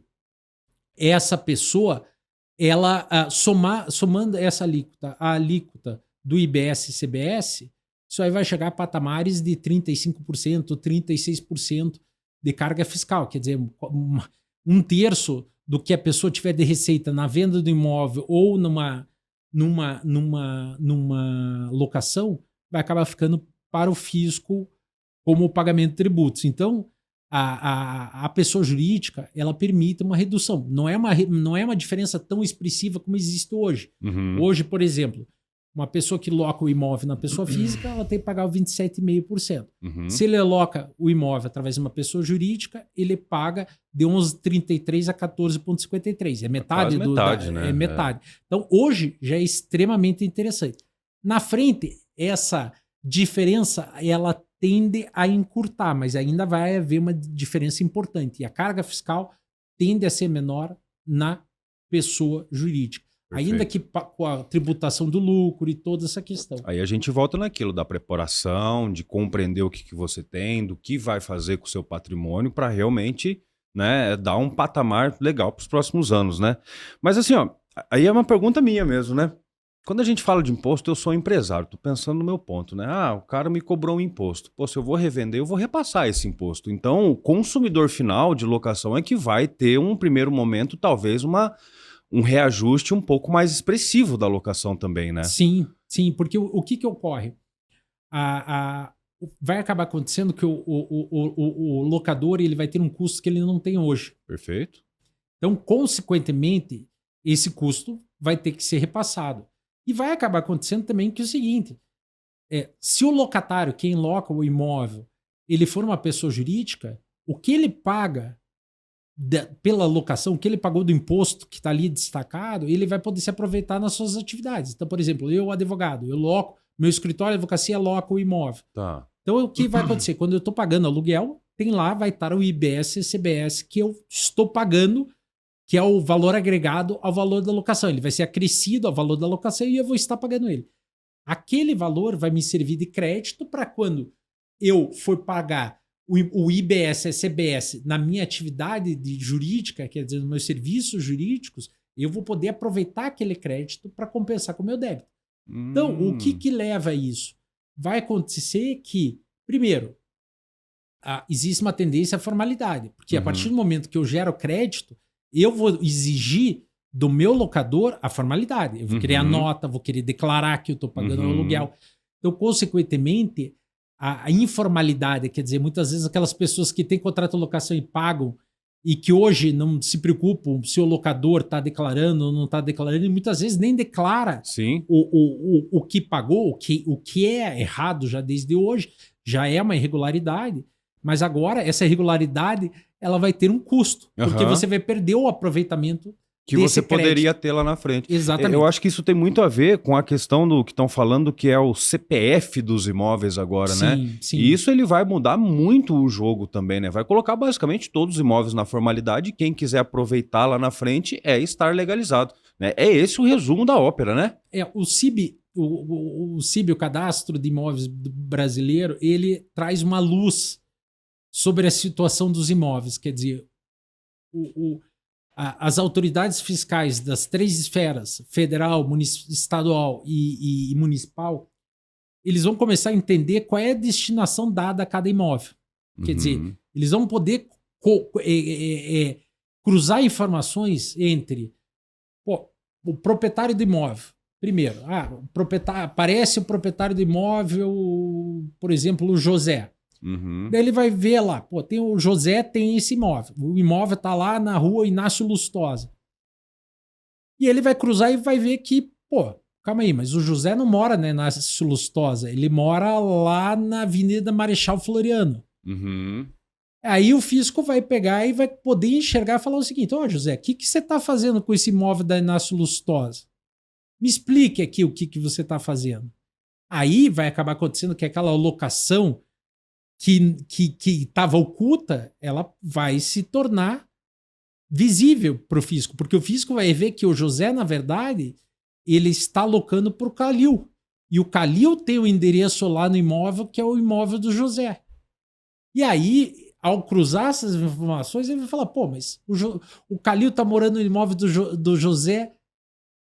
essa pessoa, ela somando essa alíquota, a alíquota do IBS e CBS, isso aí vai chegar a patamares de 35%, 36% de carga fiscal. Quer dizer, um terço do que a pessoa tiver de receita na venda do imóvel ou numa locação vai acabar ficando para o fisco como o pagamento de tributos. Então, a pessoa jurídica, ela permite uma redução. Não é uma diferença tão expressiva como existe hoje. Uhum. Hoje, por exemplo, uma pessoa que loca o imóvel na pessoa física, ela tem que pagar o 27,5%. Uhum. Se ele loca o imóvel através de uma pessoa jurídica, ele paga de 11,33 a 14,53. É metade quase metade, né? É metade. Então, hoje já é extremamente interessante. Na frente, essa diferença, ela tende a encurtar, mas ainda vai haver uma diferença importante. E a carga fiscal tende a ser menor na pessoa jurídica. Perfeito. Ainda que com a tributação do lucro e toda essa questão. Aí a gente volta naquilo da preparação, de compreender o que você tem, do que vai fazer com o seu patrimônio para realmente, né, dar um patamar legal para os próximos anos, né? Mas assim, ó, aí é uma pergunta minha mesmo, né? Quando a gente fala de imposto, eu sou empresário, tô pensando no meu ponto, né? Ah, o cara me cobrou um imposto. Pô, se eu vou revender, eu vou repassar esse imposto. Então, o consumidor final de locação é que vai ter um primeiro momento, talvez um reajuste um pouco mais expressivo da locação também, né? Sim, porque o que ocorre? Vai acabar acontecendo que o locador ele vai ter um custo que ele não tem hoje. Perfeito. Então, consequentemente, esse custo vai ter que ser repassado. E vai acabar acontecendo também que é o seguinte, se o locatário, quem loca o imóvel, ele for uma pessoa jurídica, o que ele paga pela locação, o que ele pagou do imposto que está ali destacado, ele vai poder se aproveitar nas suas atividades. Então, por exemplo, eu, advogado, eu loco, meu escritório de advocacia loca o imóvel. Tá. Então, o que vai acontecer? Quando eu estou pagando aluguel, vai estar o IBS e CBS que eu estou pagando, que é o valor agregado ao valor da locação. Ele vai ser acrescido ao valor da locação e eu vou estar pagando ele. Aquele valor vai me servir de crédito para quando eu for pagar o IBS e CBS na minha atividade jurídica, quer dizer, nos meus serviços jurídicos, eu vou poder aproveitar aquele crédito para compensar com o meu débito. Então, o que leva a isso? Vai acontecer que, primeiro, existe uma tendência à formalidade, porque a partir do momento que eu gero crédito, eu vou exigir do meu locador a formalidade. Eu vou querer a nota, vou querer declarar que eu estou pagando o aluguel. Então, consequentemente, a informalidade, quer dizer, muitas vezes aquelas pessoas que têm contrato de locação e pagam e que hoje não se preocupam se o locador está declarando ou não está declarando, e muitas vezes nem declara o que pagou, o que é errado já desde hoje, já é uma irregularidade, mas agora essa irregularidade ela vai ter um custo, porque você vai perder o aproveitamento que você poderia ter lá na frente. Exatamente. Eu acho que isso tem muito a ver com a questão do que estão falando, que é o CPF dos imóveis agora, né? Sim. E isso ele vai mudar muito o jogo também, né? Vai colocar basicamente todos os imóveis na formalidade e quem quiser aproveitar lá na frente é estar legalizado, né? É esse o resumo da ópera, né? O CIB, o Cadastro de Imóveis Brasileiro, ele traz uma luz sobre a situação dos imóveis, quer dizer, as autoridades fiscais das 3 esferas, federal, estadual e municipal, eles vão começar a entender qual é a destinação dada a cada imóvel. Quer dizer, eles vão poder cruzar informações entre o proprietário do imóvel. Primeiro, aparece o proprietário do imóvel, por exemplo, o José. Daí ele vai ver lá, tem o José, tem esse imóvel. O imóvel está lá na rua Inácio Lustosa. E ele vai cruzar e vai ver que, calma aí, mas o José não mora na Inácio Lustosa, ele mora lá na Avenida Marechal Floriano. Aí o fisco vai pegar e vai poder enxergar e falar o seguinte: José, o que você está fazendo com esse imóvel da Inácio Lustosa? Me explique aqui o que você está fazendo. Aí vai acabar acontecendo que aquela locação que estava oculta, ela vai se tornar visível para o fisco, porque o fisco vai ver que o José, na verdade, ele está alocando para o Calil. E o Calil tem o endereço lá no imóvel, que é o imóvel do José. E aí, ao cruzar essas informações, ele vai falar, mas o Calil está morando no imóvel do José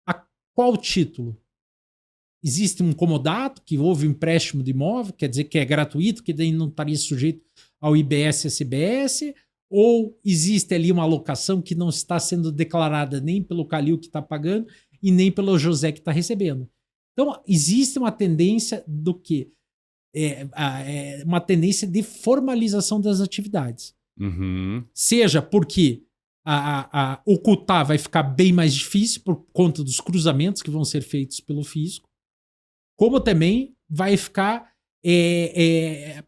a qual título? Existe um comodato, que houve um empréstimo de imóvel, quer dizer que é gratuito, que daí não estaria sujeito ao IBS e CBS, ou existe ali uma alocação que não está sendo declarada nem pelo Calil que está pagando e nem pelo José que está recebendo. Então, existe uma tendência do que uma tendência de formalização das atividades. Uhum. Seja porque ocultar vai ficar bem mais difícil por conta dos cruzamentos que vão ser feitos pelo fisco, como também vai ficar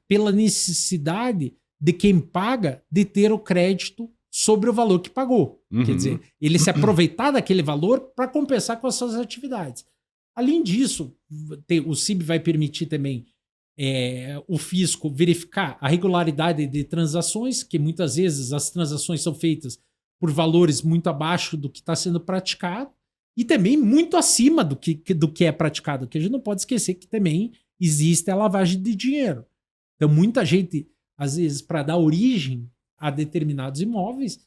pela necessidade de quem paga de ter o crédito sobre o valor que pagou. Uhum. Quer dizer, ele se aproveitar daquele valor para compensar com as suas atividades. Além disso, o CIB vai permitir também o fisco verificar a regularidade de transações, que muitas vezes as transações são feitas por valores muito abaixo do que está sendo praticado e também muito acima do que é praticado, que a gente não pode esquecer que também existe a lavagem de dinheiro. Então, muita gente, às vezes, para dar origem a determinados imóveis,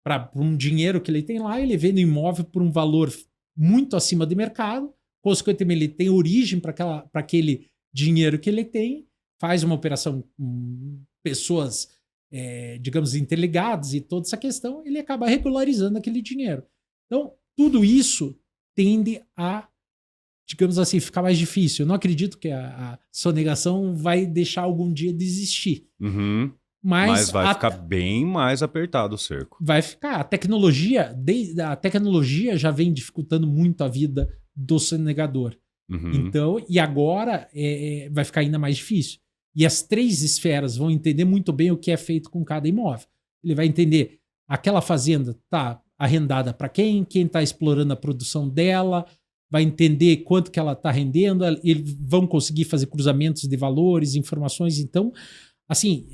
para um dinheiro que ele tem lá, ele vende o imóvel por um valor muito acima do mercado, consequentemente, ele tem origem para aquele dinheiro que ele tem, faz uma operação com pessoas, digamos, interligadas e toda essa questão, ele acaba regularizando aquele dinheiro. Então, tudo isso tende a, digamos assim, ficar mais difícil. Eu não acredito que a sonegação vai deixar algum dia de existir. Uhum. Mas vai ficar bem mais apertado o cerco. Vai ficar. A tecnologia já vem dificultando muito a vida do sonegador. Uhum. Então, e agora vai ficar ainda mais difícil. E as 3 esferas vão entender muito bem o que é feito com cada imóvel. Ele vai entender aquela fazenda está arrendada para quem está explorando a produção dela, vai entender quanto que ela está rendendo, eles vão conseguir fazer cruzamentos de valores, informações. Então, assim,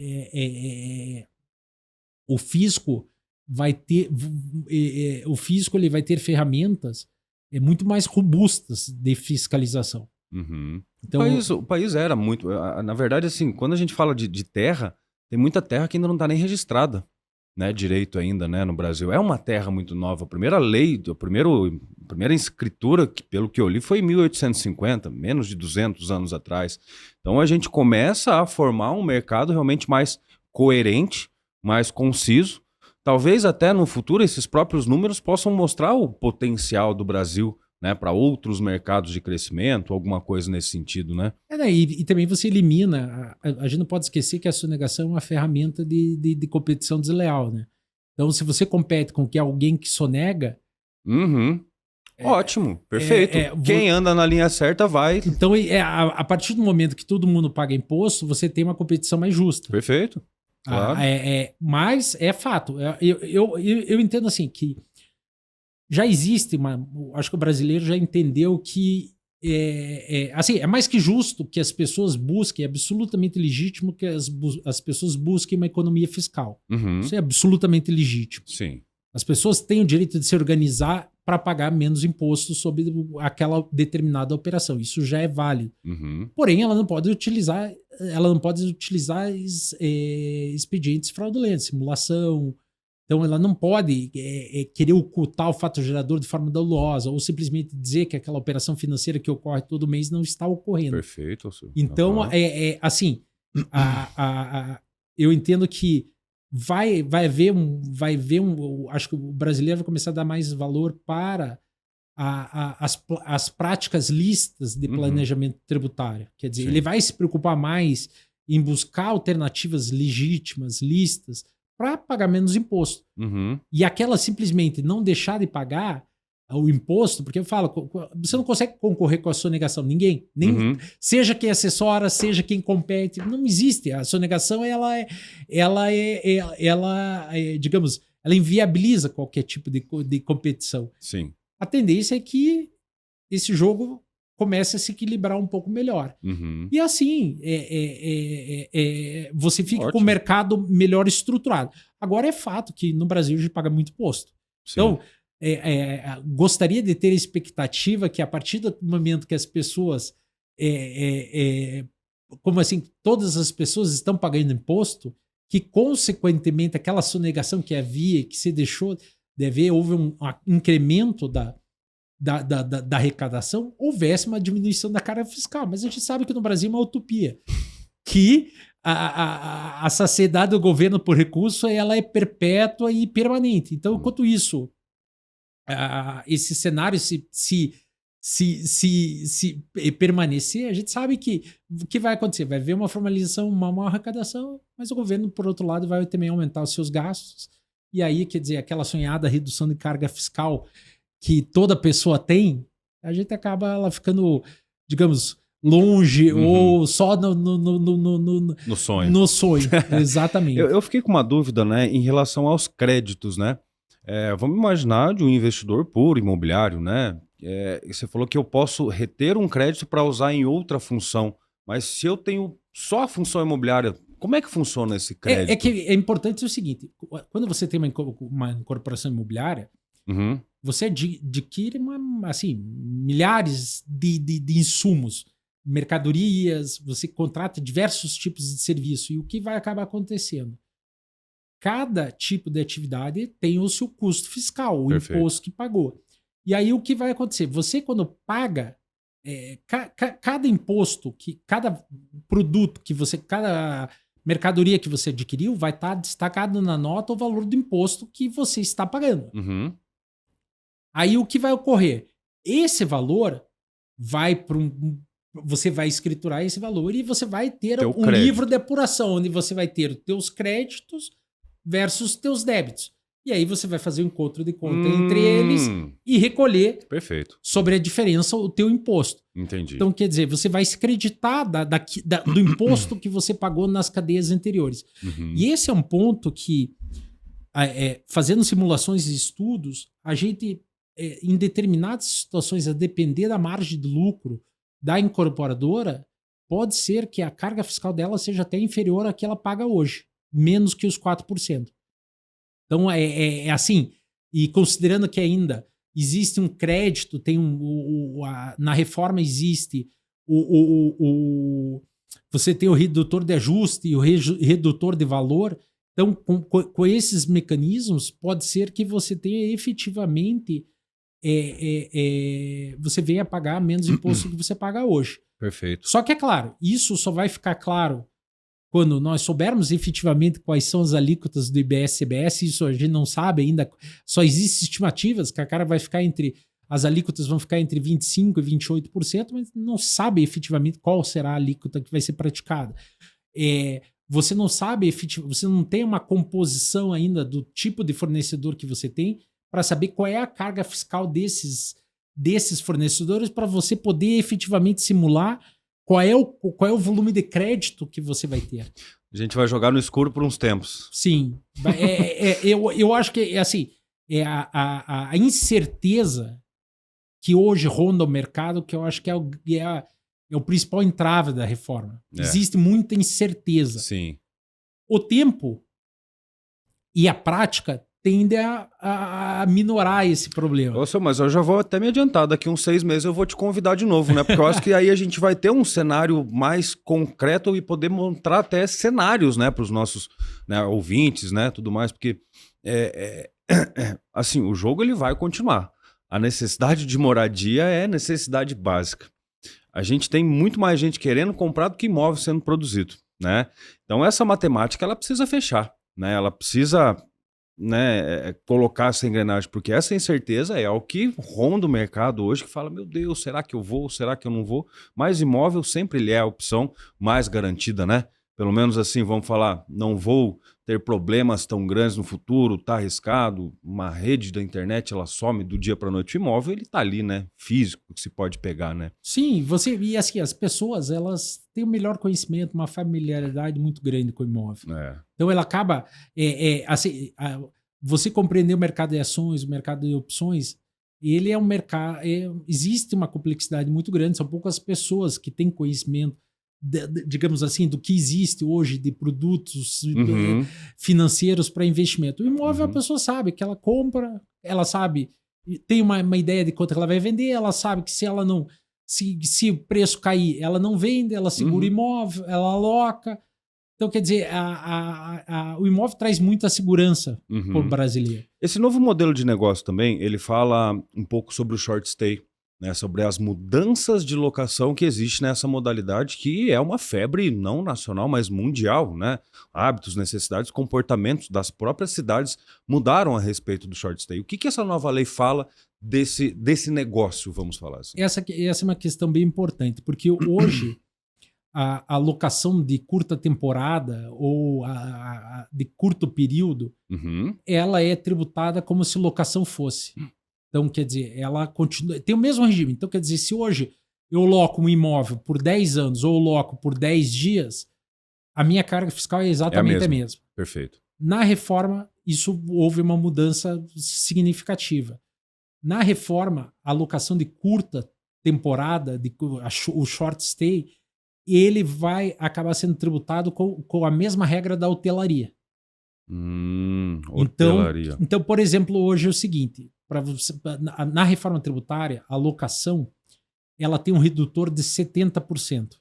o fisco vai ter ele vai ter ferramentas muito mais robustas de fiscalização. Uhum. Então, o país era muito... Na verdade, assim, quando a gente fala de terra, tem muita terra que ainda não está nem registrada, né, direito ainda, né, no Brasil. É uma terra muito nova. A primeira lei, a primeira escritura, que, pelo que eu li, foi em 1850, menos de 200 anos atrás. Então a gente começa a formar um mercado realmente mais coerente, mais conciso. Talvez até no futuro esses próprios números possam mostrar o potencial do Brasil, né, para outros mercados de crescimento, alguma coisa nesse sentido, né? E também você elimina, a gente não pode esquecer que a sonegação é uma ferramenta de competição desleal, né? Então, se você compete com alguém que sonega... Uhum. Ótimo, perfeito. Quem anda na linha certa vai... Então, a partir do momento que todo mundo paga imposto, você tem uma competição mais justa. Perfeito, claro. Mas é fato. Eu entendo assim que já existe acho que o brasileiro já entendeu que assim, é mais que justo que as pessoas busquem, é absolutamente legítimo que as pessoas busquem uma economia fiscal. Uhum. Isso é absolutamente legítimo. Sim. As pessoas têm o direito de se organizar para pagar menos impostos sobre aquela determinada operação. Isso já é válido. Uhum. Porém, ela não pode utilizar expedientes fraudulentos, simulação. Então, ela não pode querer ocultar o fato gerador de forma dolosa ou simplesmente dizer que aquela operação financeira que ocorre todo mês não está ocorrendo. Perfeito. Então, assim, eu entendo que vai haver acho que o brasileiro vai começar a dar mais valor para as práticas lícitas de planejamento tributário. Quer dizer, ele vai se preocupar mais em buscar alternativas legítimas, lícitas, para pagar menos imposto. Uhum. E aquela simplesmente não deixar de pagar o imposto, porque eu falo, você não consegue concorrer com a sonegação, ninguém, seja quem assessora, seja quem compete, não existe. A sonegação, digamos, ela inviabiliza qualquer tipo de competição. Sim. A tendência é que esse jogo comece a se equilibrar um pouco melhor. Uhum. E assim, você fica com o mercado melhor estruturado. Agora é fato que no Brasil a gente paga muito imposto. Sim. Então, gostaria de ter a expectativa que a partir do momento que as pessoas, como assim, todas as pessoas estão pagando imposto, que consequentemente aquela sonegação que havia, que se deixou de haver, houve um incremento da arrecadação, houvesse uma diminuição da carga fiscal. Mas a gente sabe que no Brasil é uma utopia. Que a saciedade do governo por recurso ela é perpétua e permanente. Então, enquanto isso, esse cenário se se permanecer, a gente sabe que o que vai acontecer? Vai haver uma formalização, uma maior arrecadação, mas o governo, por outro lado, vai também aumentar os seus gastos. E aí, quer dizer, aquela sonhada redução de carga fiscal que toda pessoa tem, a gente acaba ela ficando, digamos, longe ou só No sonho. No sonho, exatamente. Eu fiquei com uma dúvida, né, em relação aos créditos, né? Vamos imaginar de um investidor puro imobiliário, né? Você falou que eu posso reter um crédito para usar em outra função, mas se eu tenho só a função imobiliária, como é que funciona esse crédito? É que é importante o seguinte: quando você tem uma incorporação imobiliária, você adquire assim, milhares de insumos, mercadorias, você contrata diversos tipos de serviço. E o que vai acabar acontecendo? Cada tipo de atividade tem o seu custo fiscal, o imposto que pagou. E aí o que vai acontecer? Você, quando paga, cada imposto, cada produto que você, cada mercadoria que você adquiriu, vai estar destacado na nota o valor do imposto que você está pagando. Aí o que vai ocorrer? Esse valor vai para você vai escriturar esse valor e você vai ter um livro de apuração, onde você vai ter os teus créditos versus teus débitos. E aí você vai fazer um encontro de conta entre eles e recolher sobre a diferença o teu imposto. Entendi. Então, quer dizer, você vai se creditar do imposto que você pagou nas cadeias anteriores. E esse é um ponto que, fazendo simulações e estudos, a gente, em determinadas situações, a depender da margem de lucro da incorporadora, pode ser que a carga fiscal dela seja até inferior à que ela paga hoje, menos que os 4%. Então, é assim, e considerando que ainda existe um crédito, na reforma existe você tem o redutor de ajuste e o redutor de valor. Então, com esses mecanismos, pode ser que você tenha efetivamente, você venha pagar menos imposto do que você paga hoje. Perfeito. Só que, é claro, isso só vai ficar claro quando nós soubermos efetivamente quais são as alíquotas do IBS-CBS. Isso a gente não sabe ainda, só existem estimativas que as alíquotas vão ficar entre 25% e 28%, mas não sabe efetivamente qual será a alíquota que vai ser praticada. Você não sabe você não tem uma composição ainda do tipo de fornecedor que você tem para saber qual é a carga fiscal desses fornecedores, para você poder efetivamente simular qual é o volume de crédito que você vai ter. A gente vai jogar no escuro por uns tempos. Sim. Eu acho que assim, a incerteza que hoje ronda o mercado, que eu acho que é o principal entrave da reforma. Existe muita incerteza. Sim. O tempo e a prática tende a minorar esse problema. Mas eu já vou até me adiantar, daqui uns 6 meses eu vou te convidar de novo, né? Porque eu acho que aí a gente vai ter um cenário mais concreto e poder montar até cenários, né, para os nossos, né, ouvintes, né, tudo mais, porque assim, o jogo ele vai continuar. A necessidade de moradia é necessidade básica. A gente tem muito mais gente querendo comprar do que imóvel sendo produzido, né? Então essa matemática ela precisa fechar, né? Ela precisa, né, colocar essa engrenagem, porque essa incerteza é o que ronda o mercado hoje, que fala, meu Deus, será que eu vou, será que eu não vou? Mas imóvel sempre ele é a opção mais garantida, né? Pelo menos assim, vamos falar, não vou ter problemas tão grandes no futuro, tá arriscado, uma rede da internet, ela some do dia para noite. O imóvel, ele tá ali, né? Físico, que se pode pegar, né? Sim, e assim, as pessoas, elas têm um melhor conhecimento, uma familiaridade muito grande com o imóvel. Então, ela acaba, assim, você compreender o mercado de ações, o mercado de opções, ele é um mercado, existe uma complexidade muito grande, são poucas pessoas que têm conhecimento, digamos assim, do que existe hoje de produtos financeiros para investimento. O imóvel, a pessoa sabe que ela compra, ela sabe, tem uma ideia de quanto ela vai vender, ela sabe que se ela não, se o preço cair, ela não vende, ela segura o imóvel, ela aloca. Então, quer dizer, o imóvel traz muita segurança para o brasileiro. Esse novo modelo de negócio também, ele fala um pouco sobre o short stay. né, sobre as mudanças de locação que existe nessa modalidade, que é uma febre não nacional, mas mundial, né? Hábitos, necessidades, comportamentos das próprias cidades mudaram a respeito do short stay. O que essa nova lei fala desse negócio, vamos falar assim? Essa é uma questão bem importante, porque hoje a locação de curta temporada ou de curto período, ela é tributada como se locação fosse. Então, quer dizer, ela continua, tem o mesmo regime. Então, quer dizer, se hoje eu loco um imóvel por 10 anos ou eu loco por 10 dias, a minha carga fiscal é exatamente a mesma. Perfeito. Na reforma, isso houve uma mudança significativa. Na reforma, a locação de curta temporada, o short stay, ele vai acabar sendo tributado com a mesma regra da hotelaria. Hotelaria. Então, por exemplo, hoje é o seguinte, na reforma tributária, a locação ela tem um redutor de 70%.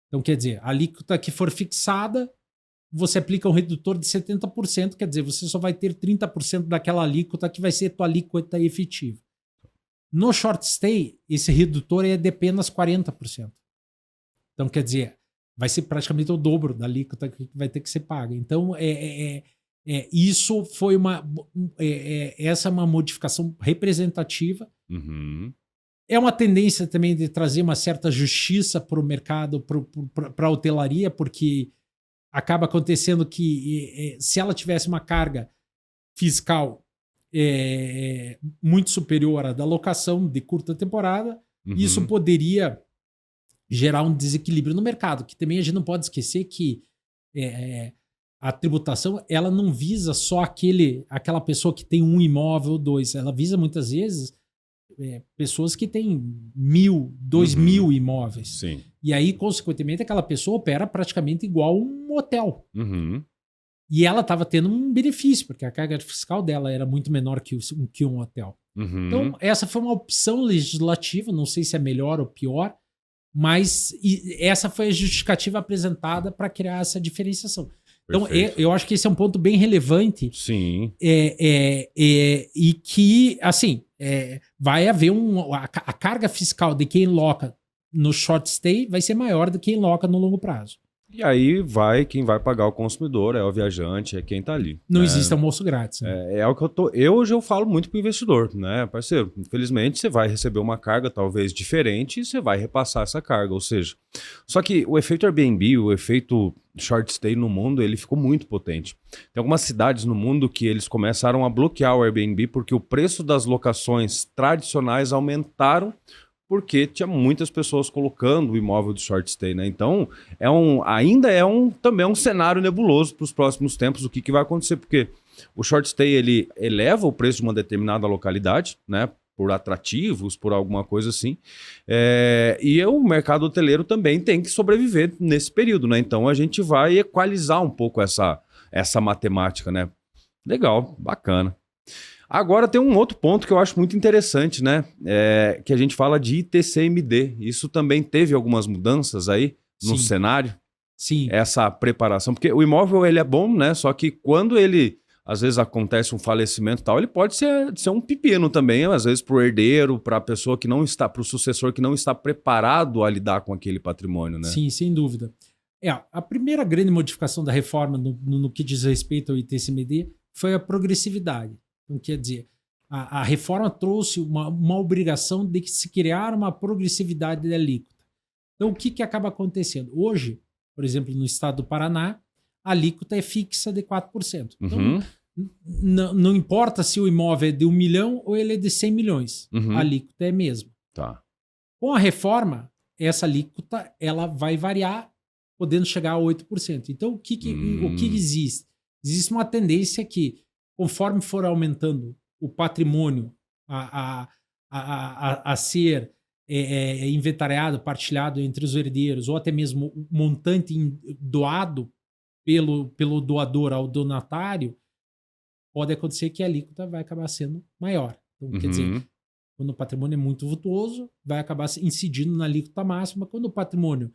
Então, quer dizer, a alíquota que for fixada, você aplica um redutor de 70%, quer dizer, você só vai ter 30% daquela alíquota que vai ser a tua alíquota efetiva. No short stay, esse redutor é de apenas 40%. Então, quer dizer, vai ser praticamente o dobro da alíquota que vai ter que ser paga. Então, isso foi essa é uma modificação representativa. É uma tendência também de trazer uma certa justiça para o mercado, para a hotelaria, porque acaba acontecendo que se ela tivesse uma carga fiscal muito superior à da locação de curta temporada, isso poderia gerar um desequilíbrio no mercado, que também a gente não pode esquecer que a tributação ela não visa só aquela pessoa que tem um imóvel ou dois, ela visa muitas vezes pessoas que têm 1.000, 2.000 imóveis. Sim. E aí, consequentemente, aquela pessoa opera praticamente igual um hotel. E ela estava tendo um benefício, porque a carga fiscal dela era muito menor que um hotel. Então, essa foi uma opção legislativa, não sei se é melhor ou pior, mas essa foi a justificativa apresentada para criar essa diferenciação. Então, eu acho que esse é um ponto bem relevante. Sim. E que, assim, vai haver a carga fiscal de quem loca no short stay vai ser maior do que quem loca no longo prazo. E aí quem vai pagar o consumidor, é o viajante, é quem tá ali. Não existe almoço grátis. Né? É o que hoje eu falo muito pro investidor, né, parceiro? Infelizmente você vai receber uma carga talvez diferente e você vai repassar essa carga, ou seja, só que o efeito Airbnb, o efeito short stay no mundo, ele ficou muito potente. Tem algumas cidades no mundo que eles começaram a bloquear o Airbnb porque o preço das locações tradicionais aumentaram porque tinha muitas pessoas colocando o imóvel do short stay, né? Então, também é um cenário nebuloso para os próximos tempos, o que vai acontecer, porque o short stay, ele eleva o preço de uma determinada localidade, né? Por atrativos, por alguma coisa assim. E o mercado hoteleiro também tem que sobreviver nesse período, né? Então, a gente vai equalizar um pouco essa matemática, né? Legal, bacana. Agora tem um outro ponto que eu acho muito interessante, né? Que a gente fala de ITCMD. Isso também teve algumas mudanças aí no cenário? Sim. Essa preparação. Porque o imóvel, ele é bom, né? Só que quando às vezes acontece um falecimento e tal, ele pode ser um pepino também, às vezes para o herdeiro, para a pessoa que não está, para o sucessor que não está preparado a lidar com aquele patrimônio, né? Sim, sem dúvida. A primeira grande modificação da reforma no que diz respeito ao ITCMD foi a progressividade. Então, quer dizer, a reforma trouxe uma obrigação de se criar uma progressividade da alíquota. Então, o que acaba acontecendo? Hoje, por exemplo, no estado do Paraná, a alíquota é fixa de 4%. Então, não importa se o imóvel é de 1 milhão ou ele é de 100 milhões. A alíquota é a mesma. Tá. Com a reforma, essa alíquota ela vai variar, podendo chegar a 8%. Então, o que existe? Existe uma tendência que, conforme for aumentando o patrimônio a ser inventariado, partilhado entre os herdeiros, ou até mesmo o montante doado pelo doador ao donatário, pode acontecer que a alíquota vai acabar sendo maior. Então, quer dizer, quando o patrimônio é muito vultuoso, vai acabar incidindo na alíquota máxima. Quando o patrimônio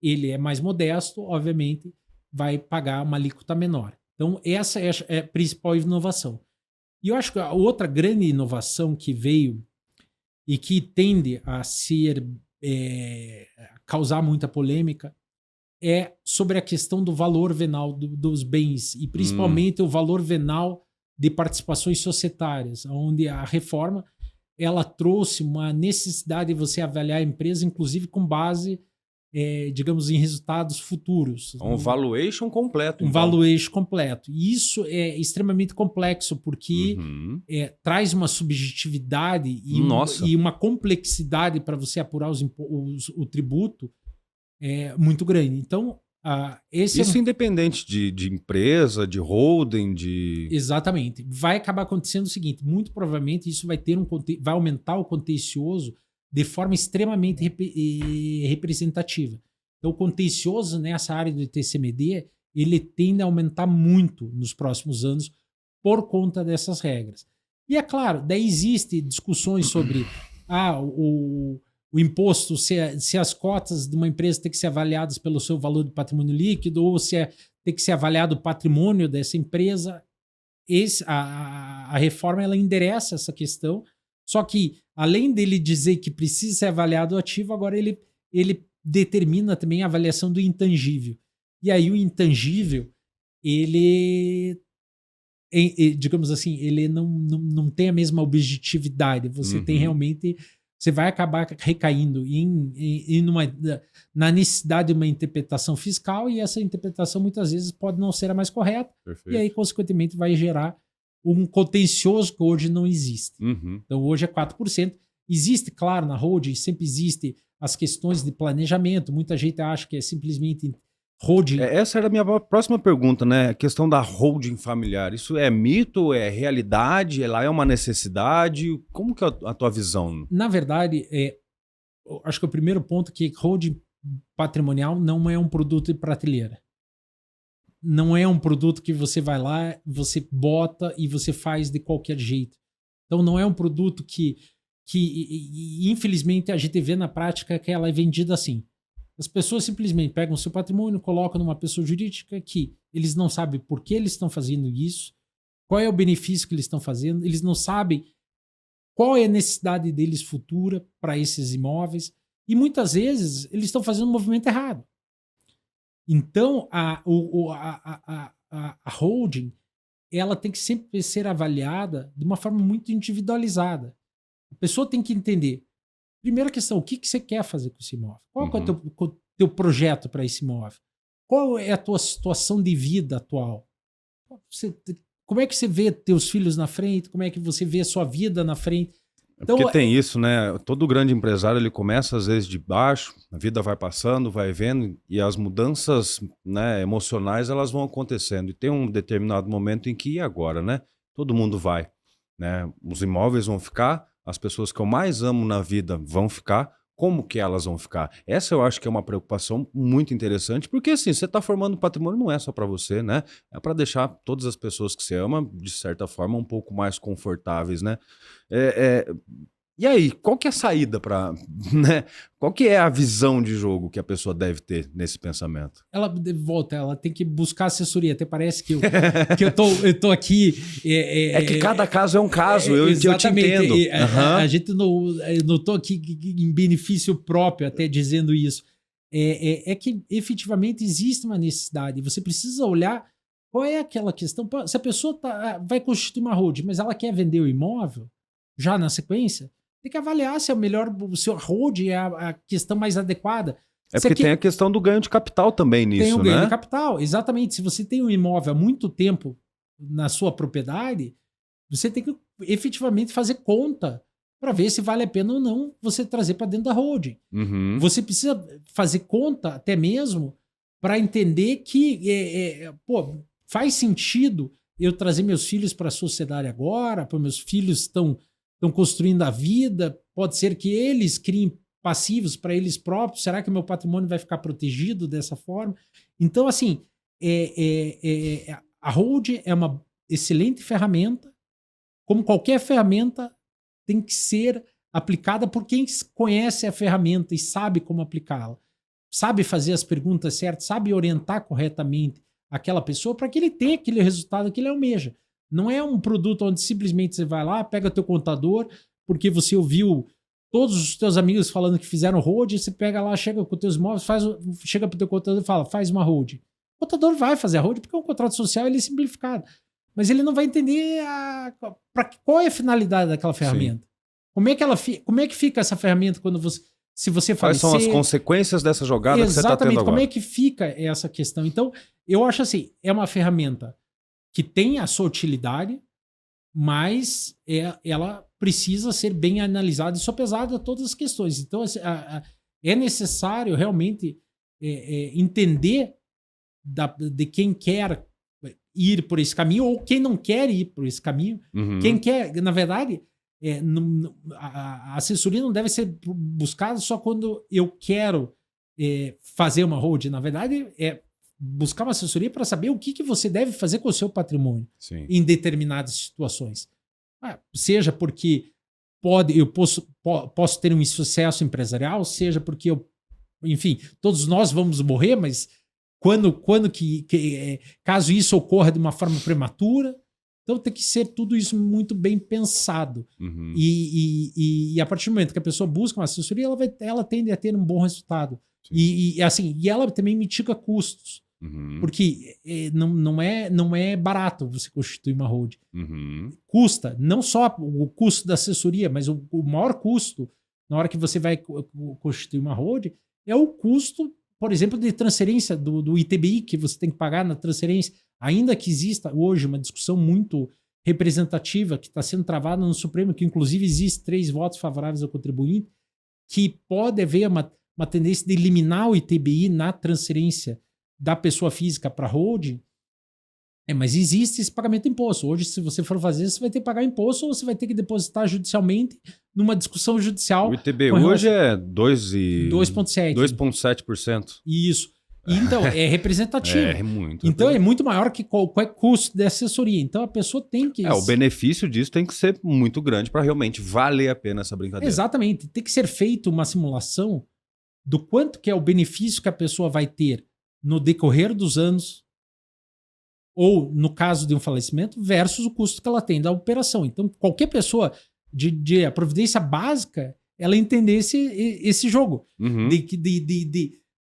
ele é mais modesto, obviamente, vai pagar uma alíquota menor. Então, essa é a principal inovação. E eu acho que a outra grande inovação que veio e que tende a causar muita polêmica é sobre a questão do valor venal dos bens e principalmente o valor venal de participações societárias, onde a reforma ela trouxe uma necessidade de você avaliar a empresa, inclusive com base, digamos, em resultados futuros. Um valuation completo. Um valuation completo. E isso é extremamente complexo, porque traz uma subjetividade e uma complexidade para você apurar o tributo muito grande. Então, isso independente de empresa, de holding, de... Exatamente. Vai acabar acontecendo o seguinte, muito provavelmente isso vai aumentar o contencioso de forma extremamente representativa. Então, o contencioso nessa área do TCMD, ele tende a aumentar muito nos próximos anos por conta dessas regras. E é claro, daí existem discussões sobre o imposto, se as cotas de uma empresa têm que ser avaliadas pelo seu valor de patrimônio líquido ou se tem que ser avaliado o patrimônio dessa empresa. A reforma ela endereça essa questão, só que além dele dizer que precisa ser avaliado o ativo, agora ele determina também a avaliação do intangível. E aí o intangível, ele, digamos assim, ele não tem a mesma objetividade. Você tem realmente... Você vai acabar recaindo na necessidade de uma interpretação fiscal e essa interpretação muitas vezes pode não ser a mais correta. Perfeito. E aí, consequentemente, vai gerar um contencioso que hoje não existe. Então, hoje é 4%. Existe, claro, na holding, sempre existe as questões de planejamento. Muita gente acha que é simplesmente holding. Essa era a minha próxima pergunta, né? A questão da holding familiar. Isso é mito? É realidade? Ela é uma necessidade? Como que é a tua visão? Na verdade, acho que o primeiro ponto é que holding patrimonial não é um produto de prateleira. Não é um produto que você vai lá, você bota e você faz de qualquer jeito. Então não é um produto que infelizmente a gente vê na prática que ela é vendida assim. As pessoas simplesmente pegam o seu patrimônio, colocam numa pessoa jurídica que eles não sabem por que eles estão fazendo isso, qual é o benefício que eles estão fazendo, eles não sabem qual é a necessidade deles futura para esses imóveis e muitas vezes eles estão fazendo um movimento errado. Então, a holding ela tem que sempre ser avaliada de uma forma muito individualizada. A pessoa tem que entender. Primeira questão, o que você quer fazer com esse imóvel? Qual é o teu projeto para esse imóvel? Qual é a tua situação de vida atual? Como é que você vê teus filhos na frente? Como é que você vê a sua vida na frente? Então, porque tem isso, né? Todo grande empresário, ele começa às vezes de baixo, a vida vai passando, vai vendo, e as mudanças, né, emocionais, elas vão acontecendo. E tem um determinado momento em que, e agora, né? Todo mundo vai, né? Os imóveis vão ficar, as pessoas que eu mais amo na vida vão ficar, como que elas vão ficar? Essa eu acho que é uma preocupação muito interessante, porque assim, você está formando patrimônio não é só para você, né? É para deixar todas as pessoas que você ama, de certa forma, um pouco mais confortáveis, né? E aí, qual que é a saída para, né? Qual que é a visão de jogo que a pessoa deve ter nesse pensamento? Ela tem que buscar assessoria. Até parece que eu tô aqui. Que cada caso é um caso, eu te entendo. A gente não tô aqui em benefício próprio, até dizendo isso. É que efetivamente existe uma necessidade. Você precisa olhar qual é aquela questão. Se a pessoa vai constituir uma holding, mas ela quer vender o imóvel, já na sequência, tem que avaliar se é o seu holding é a questão mais adequada. Porque tem a questão do ganho de capital também nisso, né? Tem o ganho de capital, exatamente. Se você tem um imóvel há muito tempo na sua propriedade, você tem que efetivamente fazer conta para ver se vale a pena ou não você trazer para dentro da holding. Você precisa fazer conta até mesmo para entender que faz sentido eu trazer meus filhos para a sociedade agora, para meus filhos estão construindo a vida, pode ser que eles criem passivos para eles próprios, será que o meu patrimônio vai ficar protegido dessa forma? Então, assim, a holding é uma excelente ferramenta, como qualquer ferramenta tem que ser aplicada por quem conhece a ferramenta e sabe como aplicá-la, sabe fazer as perguntas certas, sabe orientar corretamente aquela pessoa para que ele tenha aquele resultado que ele almeja. Não é um produto onde simplesmente você vai lá, pega teu contador, porque você ouviu todos os teus amigos falando que fizeram hold, você pega lá, chega com os teus imóveis, chega pro teu contador e fala, faz uma hold. O contador vai fazer a hold porque o contrato social ele é simplificado. Mas ele não vai entender qual é a finalidade daquela ferramenta. Como é que fica essa ferramenta se você falecer? Quais são as consequências dessa jogada que você está tendo agora? Como é que fica essa questão? Então, eu acho assim, é uma ferramenta que tem a sua utilidade, mas ela precisa ser bem analisada e sopesada todas as questões. Então, é necessário realmente entender de quem quer ir por esse caminho ou quem não quer ir por esse caminho. Uhum. Quem quer, na verdade, a assessoria não deve ser buscada só quando eu quero fazer uma hold. Na verdade, é buscar uma assessoria para saber o que você deve fazer com o seu patrimônio em determinadas situações. Seja porque eu posso ter um insucesso empresarial, seja porque enfim, todos nós vamos morrer, mas caso isso ocorra de uma forma prematura. Então tem que ser tudo isso muito bem pensado. Uhum. E a partir do momento que a pessoa busca uma assessoria, ela tende a ter um bom resultado. E ela também mitiga custos. Uhum. Porque não é barato você constituir uma hold. Uhum. Custa, não só o custo da assessoria, mas o maior custo na hora que você vai constituir uma hold é o custo, por exemplo, de transferência do ITBI que você tem que pagar na transferência. Ainda que exista hoje uma discussão muito representativa que está sendo travada no Supremo, que inclusive existe 3 votos favoráveis ao contribuinte, que pode haver uma tendência de eliminar o ITBI na transferência da pessoa física para holding, mas existe esse pagamento de imposto. Hoje, se você for fazer, você vai ter que pagar imposto ou você vai ter que depositar judicialmente numa discussão judicial. O ITBI hoje é 2,7%. 2,7%. Isso. Então, é representativo. É muito. Então, é muito maior que qualquer custo de assessoria. Então, a pessoa tem que... O benefício disso tem que ser muito grande para realmente valer a pena essa brincadeira. Exatamente. Tem que ser feita uma simulação do quanto que é o benefício que a pessoa vai ter no decorrer dos anos ou no caso de um falecimento versus o custo que ela tem da operação. Então, qualquer pessoa de a providência básica, ela entender esse jogo. Uhum.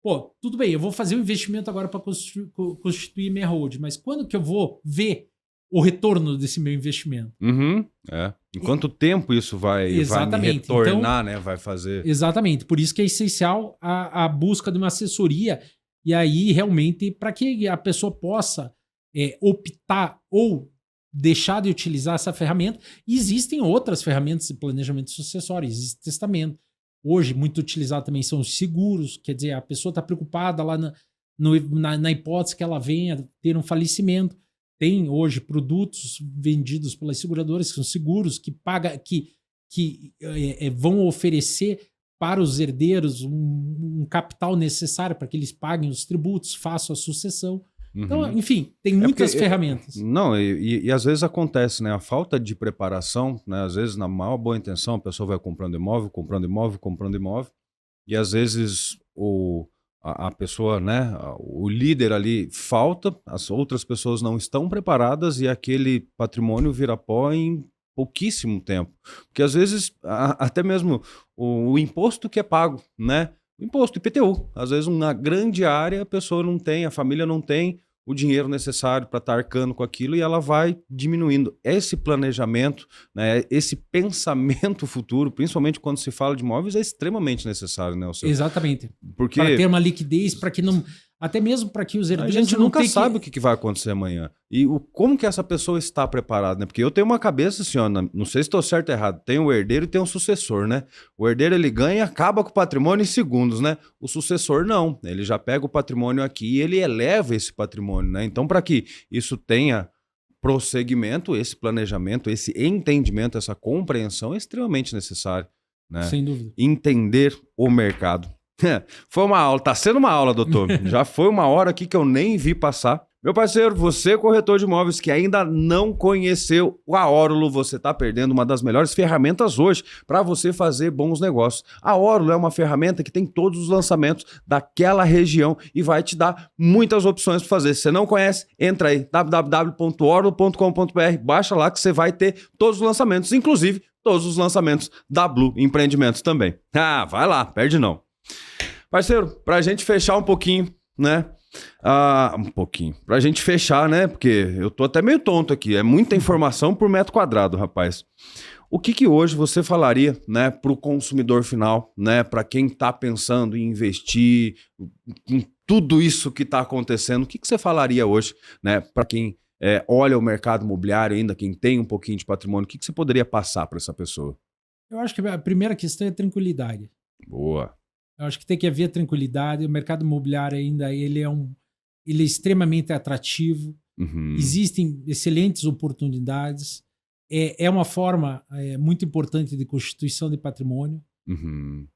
Pô, tudo bem, eu vou fazer um investimento agora para constituir minha hold, mas quando que eu vou ver o retorno desse meu investimento? Uhum. Em quanto tempo isso vai me retornar, então, vai fazer... Exatamente, por isso que é essencial a busca de uma assessoria e aí realmente para que a pessoa possa optar ou deixar de utilizar essa ferramenta. E existem outras ferramentas de planejamento sucessório, existe testamento. Hoje, muito utilizado também são os seguros, quer dizer, a pessoa está preocupada lá na hipótese que ela venha ter um falecimento. Tem hoje produtos vendidos pelas seguradoras, que são seguros, que vão oferecer para os herdeiros um capital necessário para que eles paguem os tributos, façam a sucessão. Então, enfim, tem muitas ferramentas. Não, e às vezes acontece, né? A falta de preparação, né? Às vezes, na maior boa intenção, a pessoa vai comprando imóvel, e às vezes a pessoa, né? O líder ali falta, as outras pessoas não estão preparadas e aquele patrimônio vira pó em pouquíssimo tempo. Porque às vezes, até mesmo o imposto que é pago, né? Imposto, IPTU. Às vezes, uma grande área, a pessoa não tem, a família não tem o dinheiro necessário para estar arcando com aquilo e ela vai diminuindo. Esse planejamento, né, esse pensamento futuro, principalmente quando se fala de imóveis, é extremamente necessário, né? Exatamente. Porque... Para ter uma liquidez, para que não... Até mesmo para que os herdeiros... A gente nunca sabe o que vai acontecer amanhã. E como que essa pessoa está preparada, né? Porque eu tenho uma cabeça assim, ó, não sei se estou certo ou errado, tem o herdeiro e tem o sucessor, né? O herdeiro, ele ganha e acaba com o patrimônio em segundos, né? O sucessor não, ele já pega o patrimônio aqui e ele eleva esse patrimônio, né? Então, para que isso tenha prosseguimento, esse planejamento, esse entendimento, essa compreensão é extremamente necessário, né? Sem dúvida. Entender o mercado. Foi uma aula, tá sendo uma aula, doutor. Já foi uma hora aqui que eu nem vi passar. Meu parceiro, você corretor de imóveis que ainda não conheceu o Aórulo, você está perdendo uma das melhores ferramentas hoje para você fazer bons negócios. A Aórulo é uma ferramenta que tem todos os lançamentos daquela região e vai te dar muitas opções para fazer. Se você não conhece, entra aí, www.aórulo.com.br, baixa lá que você vai ter todos os lançamentos, inclusive todos os lançamentos da Blue Empreendimentos também. Ah, vai lá, perde não. Parceiro, pra gente fechar um pouquinho, né? Pra gente fechar, né? Porque eu tô até meio tonto aqui. É muita informação por metro quadrado, rapaz. O que hoje você falaria, né, para o consumidor final, né, para quem está pensando em investir, em tudo isso que está acontecendo, o que você falaria hoje, né, para quem olha o mercado imobiliário ainda, quem tem um pouquinho de patrimônio, o que você poderia passar para essa pessoa? Eu acho que a primeira questão é tranquilidade. Boa. Eu acho que tem que haver tranquilidade. O mercado imobiliário ainda ele é extremamente atrativo. Uhum. Existem excelentes oportunidades. É uma forma muito importante de constituição de patrimônio. Uhum.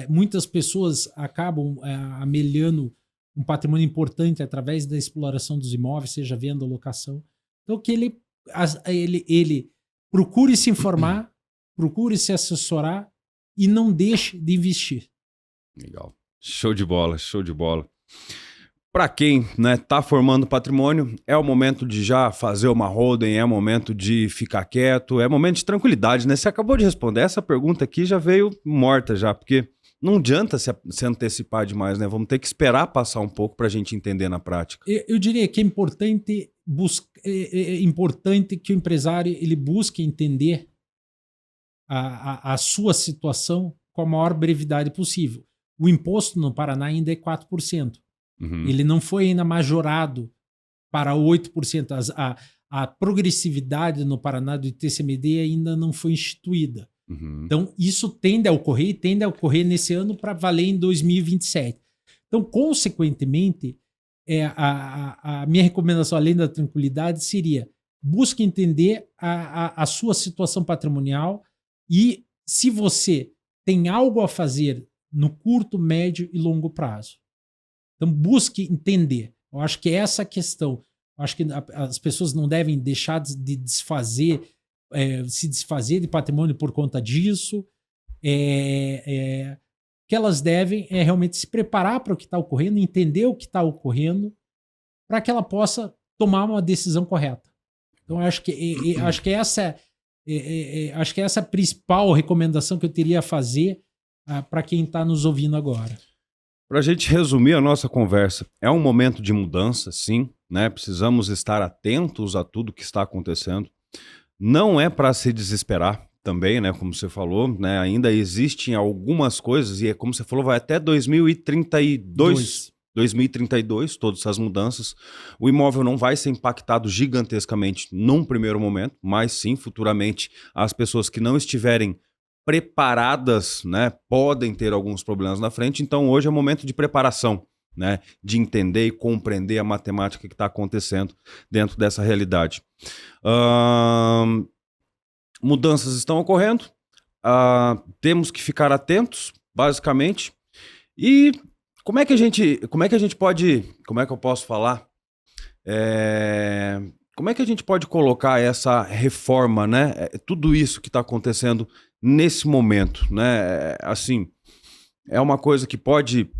Muitas pessoas acabam amelhando um patrimônio importante através da exploração dos imóveis, seja venda ou locação. Então, que ele procure se informar, procure se assessorar e não deixe de investir. Legal. Show de bola, show de bola. Para quem tá formando patrimônio, é o momento de já fazer uma holding, é o momento de ficar quieto, é o momento de tranquilidade, né? Você acabou de responder. Essa pergunta aqui já veio morta já, porque não adianta se antecipar demais, né? Vamos ter que esperar passar um pouco para a gente entender na prática. Eu diria que é importante que o empresário ele busque entender a sua situação com a maior brevidade possível. O imposto no Paraná ainda é 4%. Uhum. Ele não foi ainda majorado para 8%. A progressividade no Paraná do ITCMD ainda não foi instituída. Uhum. Então, isso tende a ocorrer nesse ano para valer em 2027. Então, consequentemente, a minha recomendação, além da tranquilidade, seria busque entender a sua situação patrimonial e se você tem algo a fazer no curto, médio e longo prazo. Então, busque entender. Eu acho que é essa a questão. Eu acho que as pessoas não devem deixar de se desfazer de patrimônio por conta disso. Que elas devem realmente se preparar para o que está ocorrendo, entender o que está ocorrendo, para que ela possa tomar uma decisão correta. Então, acho que essa é a principal recomendação que eu teria a fazer para quem está nos ouvindo agora. Para a gente resumir a nossa conversa, é um momento de mudança, sim, né? Precisamos estar atentos a tudo que está acontecendo. Não é para se desesperar também, né? Como você falou, né? Ainda existem algumas coisas, e como você falou, vai até 2032, todas essas mudanças. O imóvel não vai ser impactado gigantescamente num primeiro momento, mas sim, futuramente, as pessoas que não estiverem preparadas, né, podem ter alguns problemas na frente. Então hoje é o momento de preparação, né, de entender e compreender a matemática que está acontecendo dentro dessa realidade. Mudanças estão ocorrendo, temos que ficar atentos, basicamente. E como é que a gente pode, como é que eu posso falar? Como é que a gente pode colocar essa reforma, né? Tudo isso que está acontecendo nesse momento, né? Assim, é uma coisa que pode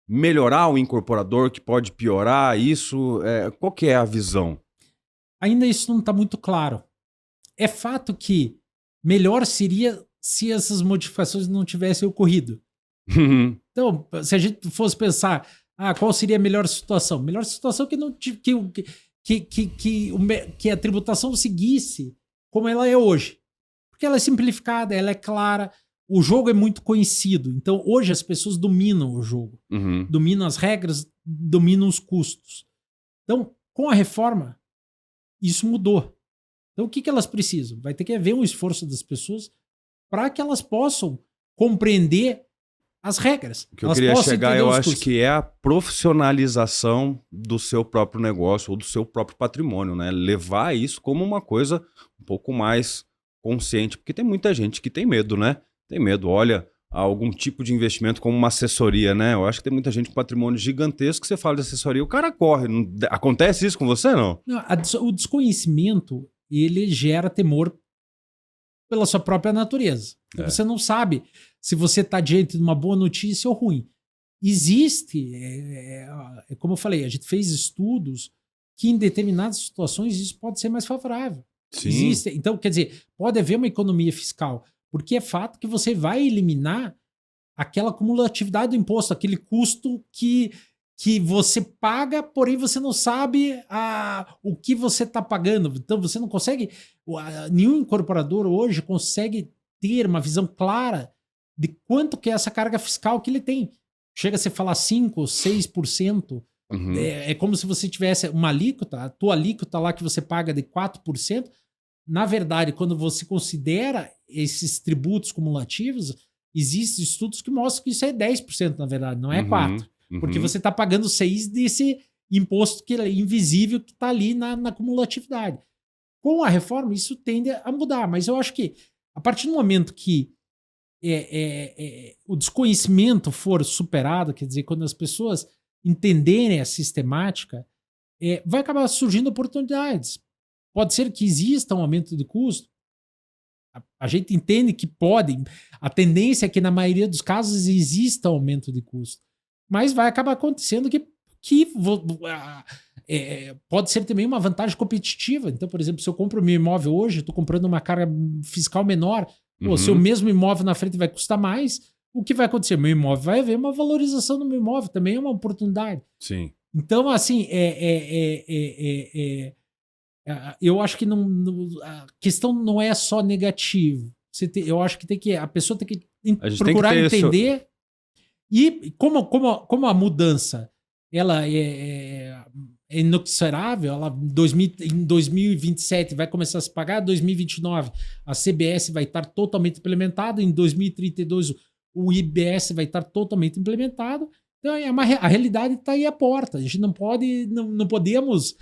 melhorar o incorporador, que pode piorar isso. Qual que é a visão? Ainda isso não está muito claro. É fato que melhor seria se essas modificações não tivessem ocorrido. Então, se a gente fosse pensar, qual seria a melhor situação? Melhor situação que a tributação seguisse como ela é hoje. Porque ela é simplificada, ela é clara, o jogo é muito conhecido. Então, hoje as pessoas dominam o jogo. Dominam as regras, dominam os custos. Então, com a reforma, isso mudou. Então, o que elas precisam? Vai ter que haver um esforço das pessoas para que elas possam compreender as regras. O que eu queria chegar, eu acho que é a profissionalização do seu próprio negócio ou do seu próprio patrimônio, né? Levar isso como uma coisa um pouco mais consciente, porque tem muita gente que tem medo, né? Tem medo, olha algum tipo de investimento como uma assessoria, né? Eu acho que tem muita gente com patrimônio gigantesco que você fala de assessoria, o cara corre. Não, acontece isso com você, não? Não, o desconhecimento, ele gera temor pela sua própria natureza. Você não sabe se você está diante de uma boa notícia ou ruim. Existe, como eu falei, a gente fez estudos que em determinadas situações isso pode ser mais favorável. Sim. Existe. Então, quer dizer, pode haver uma economia fiscal, porque é fato que você vai eliminar aquela cumulatividade do imposto, aquele custo que você paga, porém você não sabe o que você está pagando. Então você não consegue, nenhum incorporador hoje consegue ter uma visão clara de quanto que é essa carga fiscal que ele tem. Chega a se falar 5% ou 6%. Uhum. É como se você tivesse uma alíquota, a tua alíquota lá que você paga de 4%. Na verdade, quando você considera esses tributos cumulativos, existem estudos que mostram que isso é 10%, na verdade, não é 4%. Porque você está pagando 6% desse imposto que é invisível que está ali na cumulatividade. Com a reforma, isso tende a mudar. Mas eu acho que a partir do momento que o desconhecimento for superado, quer dizer, quando as pessoas entenderem a sistemática, vai acabar surgindo oportunidades. Pode ser que exista um aumento de custo. A gente entende que pode. A tendência é que, na maioria dos casos, exista aumento de custo. Mas vai acabar acontecendo que pode ser também uma vantagem competitiva. Então, por exemplo, se eu compro meu imóvel hoje, estou comprando uma carga fiscal menor. Se o mesmo imóvel na frente vai custar mais, o que vai acontecer? Meu imóvel vai haver uma valorização do meu imóvel, também é uma oportunidade. Sim. Então, assim, eu acho que a questão não é só negativo. Eu acho que a pessoa tem que procurar entender. E como a mudança ela é inexorável, em 2027 vai começar a se pagar, 2029 a CBS vai estar totalmente implementada, em 2032 o IBS vai estar totalmente implementado. Então a realidade está aí à porta. A gente não podemos,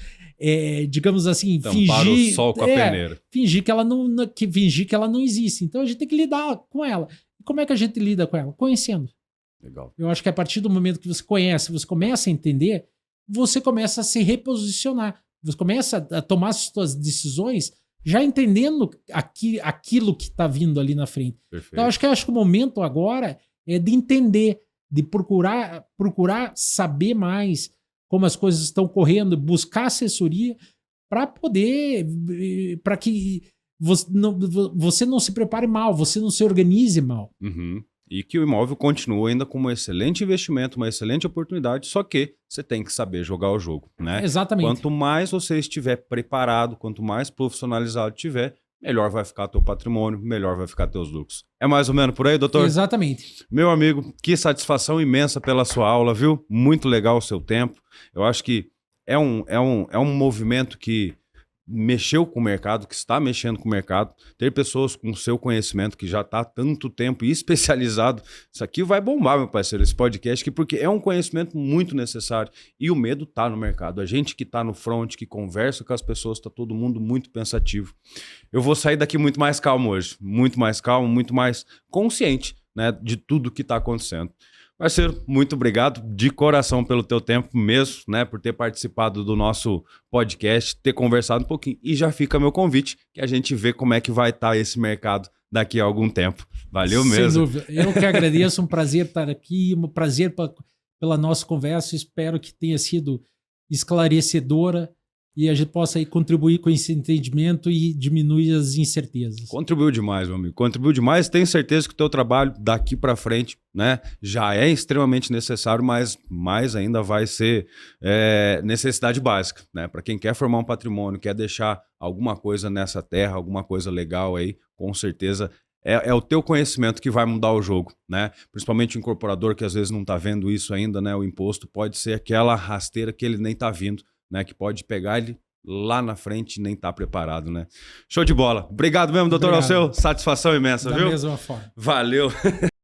digamos assim, tampar fingir o sol com a peneira. Fingir que ela não existe. Então a gente tem que lidar com ela. E como é que a gente lida com ela? Conhecendo. Legal. Eu acho que a partir do momento que você conhece, você começa a entender, você começa a se reposicionar. Você começa a tomar as suas decisões já entendendo aquilo que está vindo ali na frente. Perfeito. Então, acho que o momento agora é de entender, de procurar saber mais como as coisas estão correndo, buscar assessoria para que você não se prepare mal, você não se organize mal. Uhum. E que o imóvel continue ainda como um excelente investimento, uma excelente oportunidade, só que você tem que saber jogar o jogo, né? Exatamente. Quanto mais você estiver preparado, quanto mais profissionalizado tiver, melhor vai ficar teu patrimônio, melhor vai ficar teus lucros. É mais ou menos por aí, doutor? Exatamente. Meu amigo, que satisfação imensa pela sua aula, viu? Muito legal o seu tempo. Eu acho que é um movimento que mexeu com o mercado, que está mexendo com o mercado, ter pessoas com o seu conhecimento que já está há tanto tempo e especializado, isso aqui vai bombar, meu parceiro, esse podcast aqui, porque é um conhecimento muito necessário e o medo está no mercado. A gente que está no front, que conversa com as pessoas, está todo mundo muito pensativo. Eu vou sair daqui muito mais calmo hoje, muito mais calmo, muito mais consciente, né, de tudo que está acontecendo. Parceiro, muito obrigado de coração pelo teu tempo mesmo, né, por ter participado do nosso podcast, ter conversado um pouquinho. E já fica meu convite, que a gente vê como é que vai estar esse mercado daqui a algum tempo. Valeu mesmo. Sem dúvida. Eu que agradeço, um prazer estar aqui, um prazer pela nossa conversa. Espero que tenha sido esclarecedora e a gente possa aí contribuir com esse entendimento e diminuir as incertezas. Contribuiu demais, meu amigo. Contribuiu demais. Tenho certeza que o teu trabalho daqui para frente, né, já é extremamente necessário, mas mais ainda vai ser necessidade básica, né? Para quem quer formar um patrimônio, quer deixar alguma coisa nessa terra, alguma coisa legal aí, com certeza é o teu conhecimento que vai mudar o jogo, né? Principalmente o incorporador que às vezes não está vendo isso ainda, né? O imposto pode ser aquela rasteira que ele nem está vindo, né, que pode pegar ele lá na frente e nem tá preparado, né? Show de bola. Obrigado mesmo, doutor Alceu. Satisfação imensa, viu? Da mesma forma. Valeu.